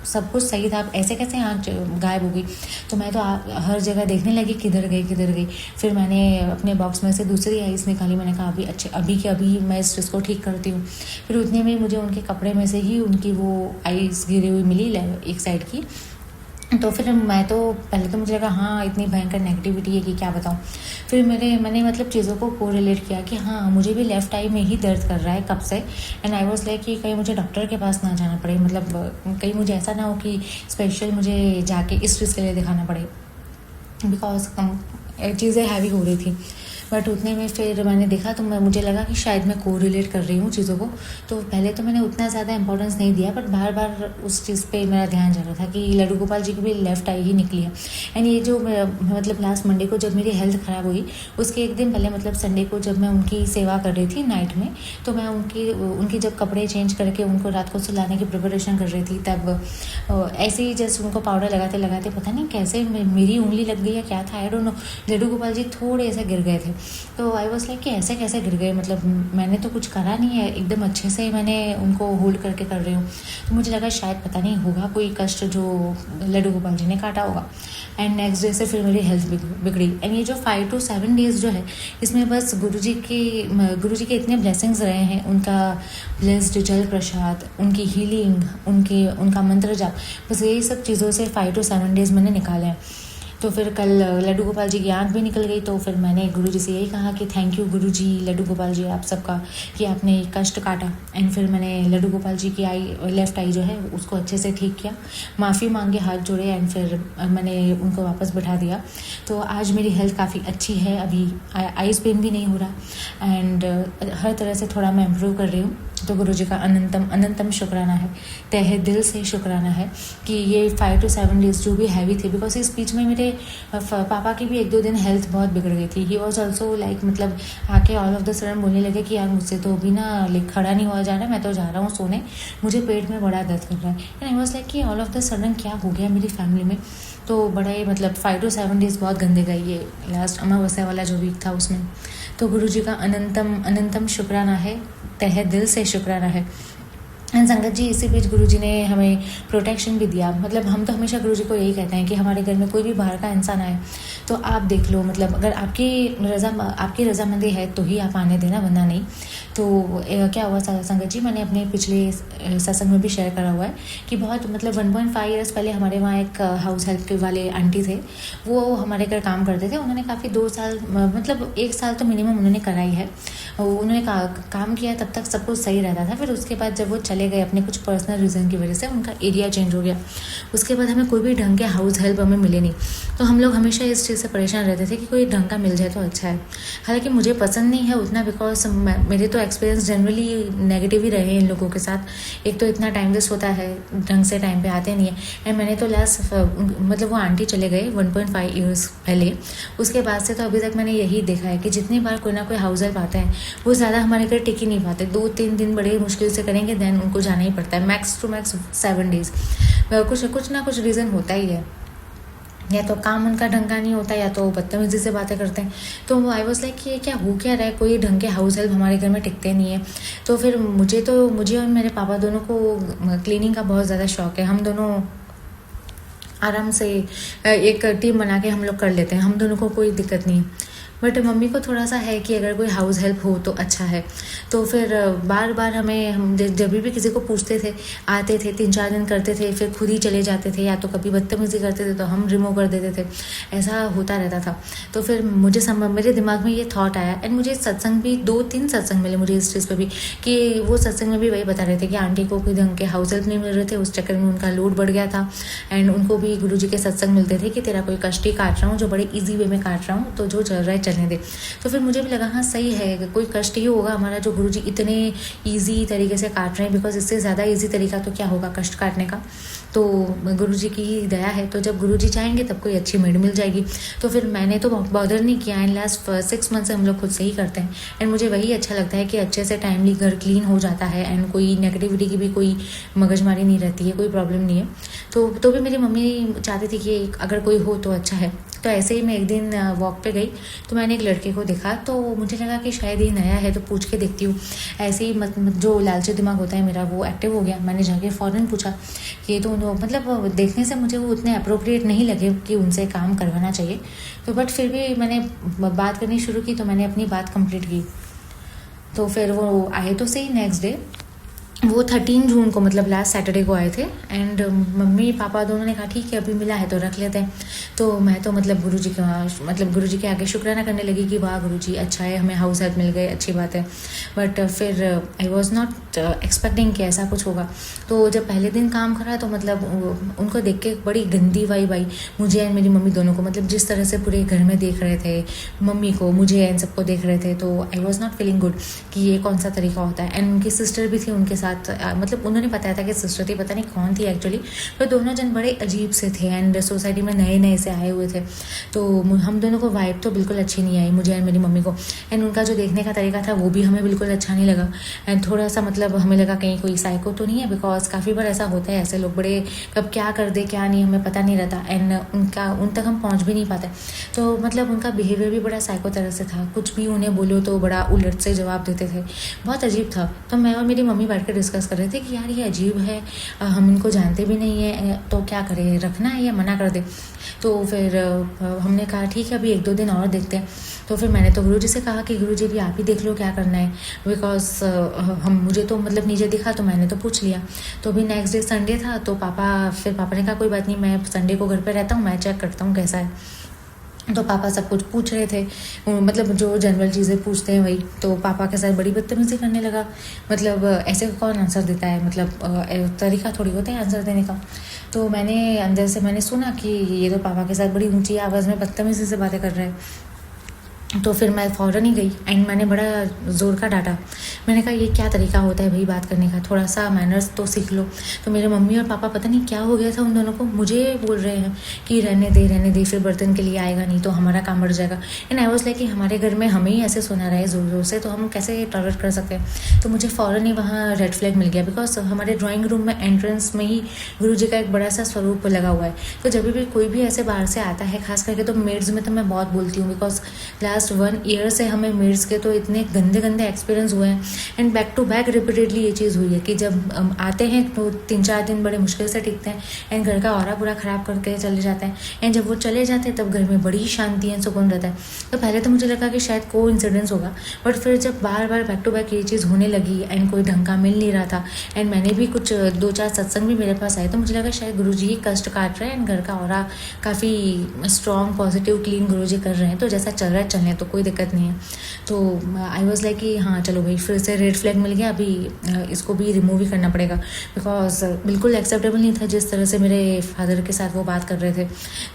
सब कुछ सही था, ऐसे कैसे आँख गायब हो गई? तो मैं तो हर जगह देखने लगी किधर गई। फिर मैंने अपने बॉक्स में से दूसरी आइज़ निकाली। मैंने कहा अभी के अभी मैं इस चीज़ को ठीक करती हूँ। फिर उतने में मुझे उनके कपड़े में से ही उनकी वो आइज़ गिरी हुई मिली एक साइड की। तो फिर मैं तो पहले तो मुझे लगा हाँ इतनी भयंकर नेगेटिविटी है कि क्या बताऊँ। फिर मैंने मतलब चीज़ों को कोरिलेट किया कि हाँ मुझे भी लेफ़्ट आई में ही दर्द कर रहा है कब से। एंड आई वॉज लाइक कि कहीं मुझे डॉक्टर के पास ना जाना पड़े, मतलब कहीं मुझे ऐसा ना हो कि स्पेशल मुझे जाके इस चीज़ के लिए दिखाना पड़े, बिकॉज चीज़ें हैवी हो रही थी। बट उतने में फिर मैंने देखा तो मुझे लगा कि शायद मैं कोरिलेट कर रही हूँ चीज़ों को। तो पहले तो मैंने उतना ज़्यादा इंपॉर्टेंस नहीं दिया, बट बार बार उस चीज़ पे मेरा ध्यान जा रहा था कि लड्डू गोपाल जी की भी लेफ़्ट आई ही निकली है। एंड ये जो मतलब लास्ट मंडे को जब मेरी हेल्थ ख़राब हुई उसके एक दिन पहले, मतलब संडे को जब मैं उनकी सेवा कर रही थी नाइट में, तो मैं उनकी जब कपड़े चेंज करके उनको रात को सुलाने की प्रिपरेशन कर रही थी तब ऐसे ही जस्ट उनको पाउडर लगाते पता नहीं कैसे मेरी उंगली लग गई या क्या था, I don't know, Laddu Gopal ji थोड़े ऐसे गिर गए थे। तो आई वॉज लाइक कि ऐसे कैसे गिर गए, मतलब मैंने तो कुछ करा नहीं है, एकदम अच्छे से मैंने उनको होल्ड करके कर रही हूँ। तो मुझे लगा शायद पता नहीं होगा कोई कष्ट जो लड्डू गोपाल जी ने काटा होगा। एंड नेक्स्ट डे से फिर मेरी हेल्थ बिगड़ी। एंड ये जो 5 to 7 डेज़ जो है इसमें बस गुरुजी के इतने ब्लेसिंग्स रहे हैं, उनका ब्लेस्ड जल प्रसाद, उनकी हीलिंग, उनका मंत्र जाप, बस यही सब चीज़ों से 5 to 7 डेज़ मैंने निकाले हैं। तो फिर कल लड्डू गोपाल जी की आँख भी निकल गई। तो फिर मैंने गुरुजी से यही कहा कि थैंक यू गुरुजी, लड्डू गोपाल जी आप सबका कि आपने कष्ट काटा। एंड फिर मैंने लड्डू गोपाल जी की लेफ़्ट आई जो है उसको अच्छे से ठीक किया, माफ़ी मांगे, हाथ जोड़े, एंड फिर मैंने उनको वापस बैठा दिया। तो आज मेरी हेल्थ काफ़ी अच्छी है, अभी आइज़ पेन भी नहीं हो रहा एंड हर तरह से थोड़ा मैं इम्प्रूव कर रही हूँ। तो गुरुजी का अनंतम शुक्राना है, तहे दिल से शुक्राना है कि ये 5 to 7 डेज़ जो भी हैवी थे, बिकॉज इस बीच में मेरे पापा की भी 1-2 दिन हेल्थ बहुत बिगड़ गई थी। ही वॉज ऑल्सो लाइक, मतलब आके ऑल ऑफ द सडन बोलने लगे कि यार मुझसे तो अभी ना खड़ा नहीं हुआ जा रहा है, मैं तो जा रहा हूँ सोने, मुझे पेट में बड़ा दर्द कर रहा है। एंड आई वॉज लाइक कि ऑल ऑफ द सडन क्या हो गया मेरी फैमिली में। तो बड़ा ही मतलब 5 to 7 डेज़ बहुत गंदे गए, ये लास्ट अमावस्या वाला जो वीक था उसमें। तो गुरुजी का अनंतम शुक्राना है, तहे दिल से शुक्राना है। एंड संगत जी, इसी बीच गुरुजी ने हमें प्रोटेक्शन भी दिया। मतलब हम तो हमेशा गुरुजी को यही कहते हैं कि हमारे घर में कोई भी बाहर का इंसान आए तो आप देख लो, मतलब अगर आपकी रजामंदी है तो ही आप आने देना, वरना नहीं। तो क्या हुआ संगत जी, मैंने अपने पिछले सत्संग में भी शेयर करा हुआ है कि बहुत मतलब 1.5 ईयर्स पहले हमारे वहाँ एक हाउस हेल्प के वाले आंटी थे, वो हमारे घर काम करते थे। उन्होंने काफ़ी 2 साल मतलब 1 साल तो मिनिमम उन्होंने करा ही है। उन्होंने काम किया, तब तक सब कुछ सही रहता था। फिर उसके बाद जब वो चले गए अपने कुछ पर्सनल रीज़न की वजह से, उनका एरिया चेंज हो गया। उसके बाद हमें कोई भी ढंग के हाउस हेल्प हमें मिले नहीं। तो हम लोग हमेशा इस चीज़ से परेशान रहते थे कि कोई ढंग का मिल जाए तो अच्छा है। हालांकि मुझे पसंद नहीं है उतना, बिकॉज मेरे तो एक्सपीरियंस जनरली नेगेटिव ही रहे हैं इन लोगों के साथ। एक तो इतना टाइम वेस्ट होता है, ढंग से टाइम पे आते नहीं है। एंड मैंने तो लास्ट मतलब वो आंटी चले गए 1.5 ईयर्स पहले, उसके बाद से तो अभी तक मैंने यही देखा है कि जितनी बार कोई ना कोई हाउस हेल्प आता है वो ज़्यादा हमारे घर टिक ही नहीं पाते। 2-3 दिन बड़े मुश्किल से करेंगे, देन उनको जाना ही पड़ता है। Max to max 7 days. कुछ ना कुछ रीज़न होता ही है, या तो काम उनका ढंग का नहीं होता या तो बदतमीजी से बातें करते हैं। तो आई वॉज लाइक कि ये क्या हो क्या रहा है, कोई ढंग के हाउस हेल्प हमारे घर में टिकते नहीं है। तो फिर मुझे और मेरे पापा दोनों को क्लीनिंग का बहुत ज़्यादा शौक है। हम दोनों आराम से एक टीम बना के हम लोग कर लेते हैं, हम दोनों को कोई दिक्कत नहीं। बट मम्मी को थोड़ा सा है कि अगर कोई हाउस हेल्प हो तो अच्छा है। तो फिर बार बार हम जब भी किसी को पूछते थे, आते थे 3-4 दिन करते थे, फिर खुद ही चले जाते थे, या तो कभी बदतमीजी करते थे तो हम रिमूव कर देते थे, ऐसा होता रहता था। तो फिर मेरे दिमाग में ये थॉट आया। एंड मुझे सत्संग भी 2-3 सत्संग मिले मुझे इस चीज़ पर भी, कि वो सत्संग में भी वही बता रहे थे कि आंटी को कोई ढंग के हाउस हेल्प नहीं मिल रहे थे, उस चक्कर में उनका लोड बढ़ गया था। एंड उनको भी गुरुजी के सत्संग मिलते थे कि तेरा कोई कष्ट ही काट रहा हूँ, जो बड़े ईजी वे में काट रहा हूँ, तो जो चल रहा है चलने दे। तो फिर मुझे भी लगा हाँ सही है, कोई कष्ट ही होगा हमारा जो गुरुजी इतने ईजी तरीके से काट रहे हैं, बिकॉज इससे ज़्यादा ईजी तरीका तो क्या होगा कष्ट काटने का। तो गुरुजी की ही दया है, तो जब गुरुजी चाहेंगे तब कोई अच्छी मेड मिल जाएगी। तो फिर मैंने तो बॉदर नहीं किया। एंड लास्ट 6 मंथ से हम लोग खुद से ही करते हैं। एंड मुझे वही अच्छा लगता है कि अच्छे से टाइमली घर क्लीन हो जाता है एंड कोई नेगेटिविटी की भी कोई मगजमारी नहीं रहती है, कोई प्रॉब्लम नहीं है। तो भी मेरी मम्मी चाहती थी कि अगर कोई हो तो अच्छा है। तो ऐसे ही मैं एक दिन वॉक पे गई तो मैंने एक लड़के को देखा, तो मुझे लगा कि शायद ये नया है तो पूछ के देखती हूँ। ऐसे ही जो लालची दिमाग होता है मेरा वो एक्टिव हो गया। मैंने जाके फ़ौरन पूछा कि ये तो मतलब देखने से मुझे वो उतने अप्रोप्रिएट नहीं लगे कि उनसे काम करवाना चाहिए। तो बट फिर भी मैंने बात करनी शुरू की, तो मैंने अपनी बात कंप्लीट की। तो फिर वो आए तो सही नेक्स्ट डे, वो 13 जून को मतलब लास्ट सैटरडे को आए थे। एंड मम्मी पापा दोनों ने कहा ठीक है अभी मिला है तो रख लेते हैं। तो मैं तो मतलब गुरुजी के आगे शुक्राना करने लगी कि वाह गुरुजी अच्छा है हमें हाउस हेल्प मिल गए, अच्छी बात है। बट फिर आई वॉज नॉट एक्सपेक्टिंग कि ऐसा कुछ होगा। तो जब पहले दिन काम करा तो मतलब उनको देख के बड़ी गंदी वाइब आई मुझे एंड मेरी मम्मी दोनों को। मतलब जिस तरह से पूरे घर में देख रहे थे मम्मी को, मुझे एंड सबको देख रहे थे, तो I was not feeling good कि ये कौन सा तरीका होता है। एंड उनकी सिस्टर भी थी उनके साथ, मतलब उन्होंने बताया था कि सिस्टर थी, पता नहीं कौन थी एक्चुअली, पर दोनों जन बड़े अजीब से थे एंड सोसाइटी में नए नए से आए हुए थे। तो हम दोनों को वाइब तो बिल्कुल अच्छी नहीं आई, मुझे एंड मेरी मम्मी को। एंड उनका जो देखने का तरीका था वो भी हमें बिल्कुल अच्छा नहीं लगा। एंड थोड़ा सा मतलब हमें लगा कहीं कोई साइको तो नहीं है, बिकॉज काफ़ी बार ऐसा होता है, ऐसे लोग बड़े कब क्या कर दे क्या नहीं हमें पता नहीं रहता। एंड उन तक हम पहुँच भी नहीं पाते। तो मतलब उनका बिहेवियर भी बड़ा साइको तरह से था, कुछ भी उन्हें बोलो तो बड़ा उलट से जवाब देते थे, बहुत अजीब था। तो मैं और मेरी मम्मी बैठ कर डिस्कस कर रहे थे कि यार ये अजीब है, हम इनको जानते भी नहीं है, तो क्या करें, रखना है या मना कर दे। तो फिर हमने कहा ठीक है अभी 1-2 दिन और देखते हैं। तो फिर मैंने तो गुरुजी से कहा कि गुरुजी भी आप ही देख लो क्या करना है, बिकॉज मुझे तो मतलब नीचे दिखा तो मैंने तो पूछ लिया। तो अभी नेक्स्ट डे संडे था, तो पापा ने कहा कोई बात नहीं, मैं संडे को घर पर रहता हूँ, मैं चेक करता हूँ कैसा है। तो पापा सब कुछ पूछ रहे थे, मतलब जो जनरल चीज़ें पूछते हैं वही। तो पापा के साथ बड़ी बदतमीजी करने लगा, मतलब ऐसे कौन आंसर देता है, मतलब तरीका थोड़ी होता है आंसर देने का। तो मैंने अंदर से मैंने सुना कि ये तो पापा के साथ बड़ी ऊंची आवाज़ में बदतमीजी से बातें कर रहे हैं। तो फिर मैं फ़ौरन ही गई एंड मैंने बड़ा ज़ोर का डांटा। मैंने कहा ये क्या तरीका होता है भाई बात करने का, थोड़ा सा मैनर्स तो सीख लो। तो मेरे मम्मी और पापा पता नहीं क्या हो गया था उन दोनों को, मुझे बोल रहे हैं कि रहने दे, फिर बर्तन के लिए आएगा नहीं तो हमारा काम बढ़ जाएगा। एंड आई वाज लाइक कि हमारे घर में हमें ही ऐसे सुना रहा है ज़ोर ज़ोर से, तो हम कैसे टॉलरेट कर सकते हैं। तो मुझे फ़ौरन ही वहाँ रेड फ्लैग मिल गया, बिकॉज हमारे ड्राइंग रूम में एंट्रेंस में ही गुरुजी का एक बड़ा सा स्वरूप लगा हुआ है। तो जब भी कोई भी ऐसे बाहर से आता है, खास करके तो मेड्स में तो मैं बहुत बोलती हूँ, बिकॉज लास्ट 1 ईयर से हमें मेड्स के तो इतने गंदे गंदे एक्सपीरियंस हुए हैं। And back to back repeatedly ये चीज़ हुई है कि जब आते हैं तो 3-4 दिन बड़े मुश्किल से टिकते हैं एंड घर का ऑरा पूरा ख़राब करके चले जाते हैं। एंड जब वो चले जाते हैं तब घर में बड़ी शांति एंड सुकून रहता है। तो पहले तो मुझे लगा कि शायद कोइंसिडेंस होगा, बट फिर जब बार बार बैक टू बैक ये चीज़ होने लगी एंड कोई ढंग का मिल नहीं रहा था एंड मैंने भी कुछ 2-4 सत्संग भी मेरे पास आए, तो मुझे लगा शायद गुरुजी ही कष्ट काट रहे हैं एंड घर का ऑरा काफ़ी स्ट्रॉन्ग पॉजिटिव क्लीन गुरुजी कर रहे हैं, तो जैसा चल रहा है चलने तो कोई दिक्कत नहीं है। तो आई वॉज लाइक कि हाँ चलो भाई फिर से रेड फ्लैग मिल गया, अभी इसको भी रिमूव ही करना पड़ेगा, बिकॉज बिल्कुल एक्सेप्टेबल नहीं था जिस तरह से मेरे फादर के साथ वो बात कर रहे थे।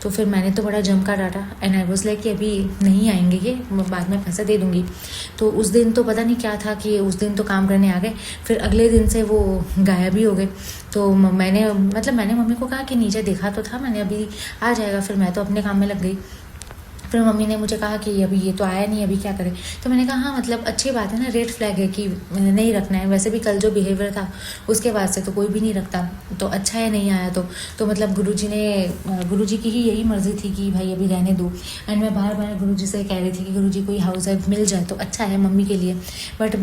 तो फिर मैंने तो बड़ा जम का data and I was like कि अभी नहीं आएंगे ये, बाद में पैसे दे दूँगी। तो उस दिन तो पता नहीं क्या था कि उस दिन तो काम करने आ गए, फिर अगले दिन से वो गायब ही हो गए। तो मैंने मम्मी को कहा कि नीचे देखा तो था मैंने, अभी आ जाएगा। फिर मैं तो अपने काम में लग गई। फिर मम्मी ने मुझे कहा कि अभी ये तो आया नहीं, अभी क्या करें। तो मैंने कहा हाँ मतलब अच्छी बात है ना, रेड फ्लैग है कि नहीं रखना है। वैसे भी कल जो बिहेवियर था उसके बाद से तो कोई भी नहीं रखता, तो अच्छा है नहीं आया तो मतलब गुरुजी की ही यही मर्जी थी कि भाई अभी रहने दो। एंड मैं बार बार गुरुजी से कह रही थी कि गुरुजी कोई हाउस हेल्प मिल जाए तो अच्छा है मम्मी के लिए, बट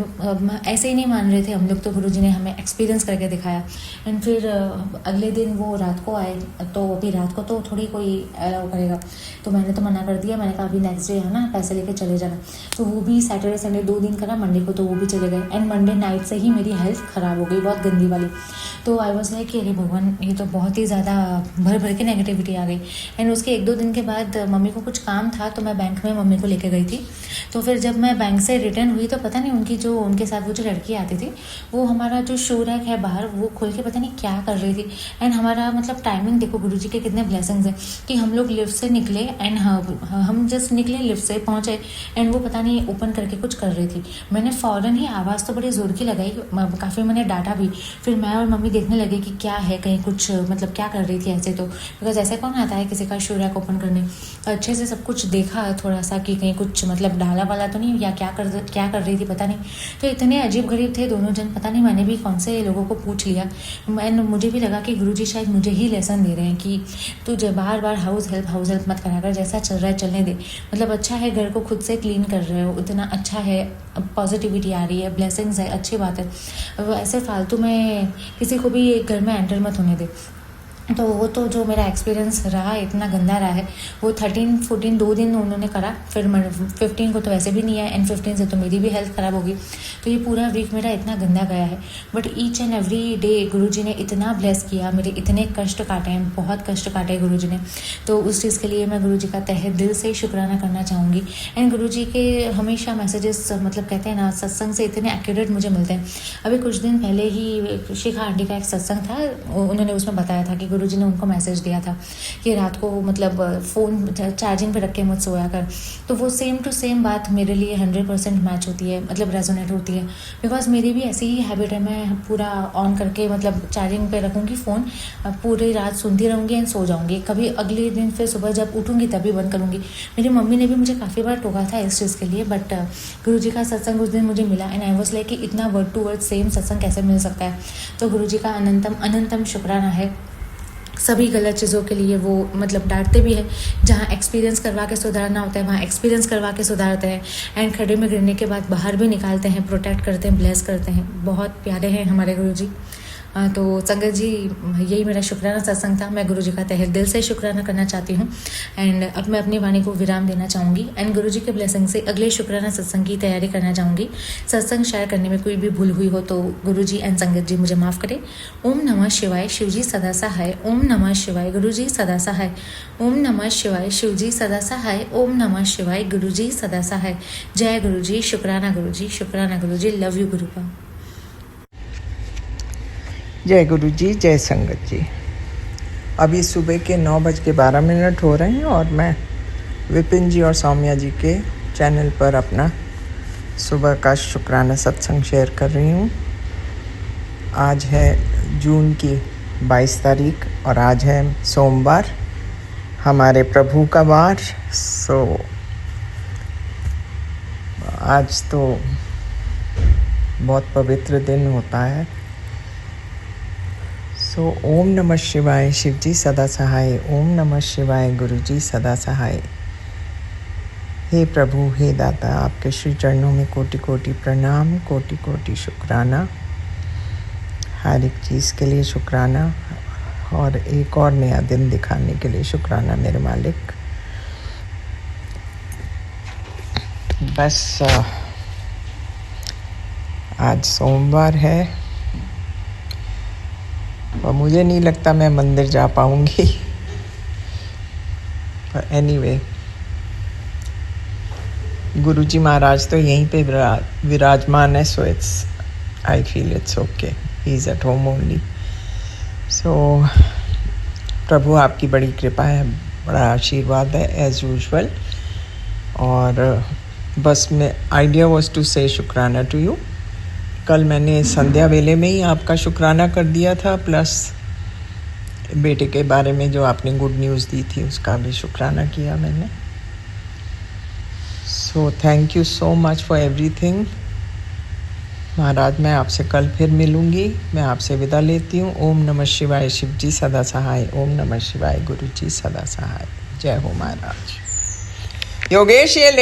ऐसे ही नहीं मान रहे थे हम लोग। तो गुरुजी ने हमें एक्सपीरियंस करके दिखाया। एंड फिर अगले दिन वो रात को आए, तो अभी रात को तो थोड़ी कोई अलाउ करेगा, तो मैंने तो मना कर दिया। मैंने कहा अभी नेक्स्ट डे है ना, पैसे लेके चले जाना। तो वो भी सैटरडे संडे 2 दिन करा, मंडे को तो वो भी चले गए। एंड मंडे नाइट से ही मेरी हेल्थ ख़राब हो गई, बहुत गंदी वाली। तो आई वॉज लाइक कि अरे भगवान ये तो बहुत ही ज़्यादा भर के नेगेटिविटी आ गई। एंड उसके 1-2 दिन के बाद मम्मी को कुछ काम था, तो मैं बैंक में मम्मी को लेके गई थी। तो फिर जब मैं बैंक से रिटर्न हुई तो पता नहीं उनके साथ वो जो लड़की आती थी, वो हमारा जो शू रैक है बाहर वो खोल के पता नहीं क्या कर रही थी। एंड हमारा मतलब टाइमिंग देखो, गुरुजी के कितने ब्लेसिंग्स हैं कि हम लोग लिफ्ट से निकले एंड हम जस्ट निकले लिफ्ट से पहुँचे एंड वो पता नहीं ओपन करके कुछ कर रही थी। मैंने फ़ौरन ही आवाज़ तो बड़ी ज़ोर की लगाई, काफ़ी मैंने डांटा भी। फिर मैं और मम्मी देखने लगे कि क्या है, कहीं कुछ मतलब क्या कर रही थी ऐसे, तो बिकॉज ऐसे कौन आता है किसी का शू रैक ओपन करने। अच्छे से सब कुछ देखा थोड़ा सा कि कहीं कुछ मतलब डाला वाला तो नहीं, या क्या कर रही थी पता नहीं। तो इतने अजीब गरीब थे दोनों जन, पता नहीं मैंने भी कौन से लोगों को पूछ लिया। मुझे भी लगा कि गुरुजी शायद मुझे ही लेसन दे रहे हैं कि तू बार बार हाउस हेल्प मत करा कर, जैसा चल रहा है चलने दे। मतलब अच्छा है घर को खुद से क्लीन कर रहे हो, इतना अच्छा है, पॉजिटिविटी आ रही है, ब्लेसिंग्स है, अच्छी बात है। वो ऐसे फालतू में किसी को भी घर में एंटर मत होने दे। तो वो तो जो मेरा एक्सपीरियंस रहा इतना गंदा रहा है, वो 13-14 2 दिन उन्होंने करा, फिर 15 को तो वैसे भी नहीं आया एंड 15 से तो मेरी भी हेल्थ ख़राब होगी। तो ये पूरा वीक मेरा इतना गंदा गया है। But each and every day Guruji ने इतना ब्लेस किया, मेरे इतने कष्ट काटे हैं, बहुत कष्ट काटे गुरुजी ने। तो उस चीज़ के लिए मैं गुरुजी का तहे दिल से शुक्राना करना चाहूँगी। एंड गुरुजी के हमेशा मैसेजेस मतलब कहते हैं ना, सत्संग से इतने एक्यूरेट मुझे मिलते हैं। अभी कुछ दिन पहले ही शिखा आंटी का एक सत्संग था, उन्होंने उसमें बताया था कि गुरुजी ने उनको मैसेज दिया था कि रात को मतलब फ़ोन चार्जिंग पे रख के मत सोया कर। तो वो सेम टू सेम बात मेरे लिए 100% मैच होती है, मतलब रेजोनेट होती है। बिकॉज मेरी भी ऐसी ही हैबिट है, मैं पूरा ऑन करके मतलब चार्जिंग पे रखूँगी फ़ोन, पूरी रात सुनती रहूँगी एंड सो जाऊँगी। कभी अगले दिन फिर सुबह जब उठूँगी तभी बंद करूँगी। मेरी मम्मी ने भी मुझे काफ़ी बार टोका था इस चीज़ के लिए, बट गुरुजी का सत्संग उस दिन मुझे मिला एंड आई वाज लाइक कि इतना वर्ड टू वर्ड सेम सत्संग कैसे मिल सकता है। तो गुरुजी का अनंतम शुक्राना है सभी गलत चीज़ों के लिए। वो मतलब डांटते भी हैं, जहाँ एक्सपीरियंस करवा के सुधारना होता है वहाँ एक्सपीरियंस करवा के सुधारते हैं एंड खड्डे में गिरने के बाद बाहर भी निकालते हैं, प्रोटेक्ट करते हैं, ब्लेस करते हैं। बहुत प्यारे हैं हमारे गुरुजी। तो संगत जी, यही मेरा शुक्राना सत्संग था। मैं गुरुजी का तहे दिल से शुक्राना करना चाहती हूँ एंड अब मैं अपनी वाणी को विराम देना चाहूँगी एंड गुरुजी के ब्लेसिंग से अगले शुक्राना सत्संग की तैयारी करना चाहूँगी। सत्संग शेयर करने में कोई भी भूल हुई हो तो गुरुजी एंड संगत जी मुझे माफ़ करें। ओम नमः शिवाय, शिवजी सदा सहाय। ओम नमः शिवाय, गुरुजी सदा सहाय। ओम नमः शिवाय, शिवजी सदा सहाय। ओम नमः शिवाय, गुरुजी सदा सहाय। जय गुरुजी, शुक्राना गुरुजी, शुक्राना गुरुजी। Love you गुरुपा। जय गुरु जी, जय संगत जी। अभी सुबह के 9:12 हो रहे हैं और मैं विपिन जी और सौम्या जी के चैनल पर अपना सुबह का शुक्राना सत्संग शेयर कर रही हूँ। आज है जून की 22 तारीख और आज है सोमवार, हमारे प्रभु का वार। आज तो बहुत पवित्र दिन होता है। ओम नमः शिवाय, शिवजी सदा सहाय। ओम नमः शिवाय, गुरुजी सदा सहाय। हे प्रभु, हे दाता, आपके श्री चरणों में कोटि कोटि प्रणाम, कोटि कोटि शुक्राना। हर एक चीज़ के लिए शुक्राना और एक और नया दिन दिखाने के लिए शुक्राना मेरे मालिक। बस आज सोमवार है और मुझे नहीं लगता मैं मंदिर जा पाऊंगी, पर एनीवे गुरुजी महाराज तो यहीं पे विराजमान है, so I feel it's okay, he is at home only. So प्रभु आपकी बड़ी कृपा है, बड़ा आशीर्वाद है एज यूजुअल। और बस मैं आइडिया वाज टू से शुक्राना टू यू। कल मैंने संध्या वेले में ही आपका शुक्राना कर दिया था, प्लस बेटे के बारे में जो आपने गुड न्यूज़ दी थी उसका भी शुक्राना किया मैंने। So thank you so much for everything. Maharaj, मैं आपसे कल फिर मिलूँगी। मैं आपसे विदा लेती हूँ। ओम नमः शिवाय, शिवजी सदा सहाय। ओम नमः शिवाय, गुरुजी सदा सहाय। जय हो महाराज। योगेश ये ले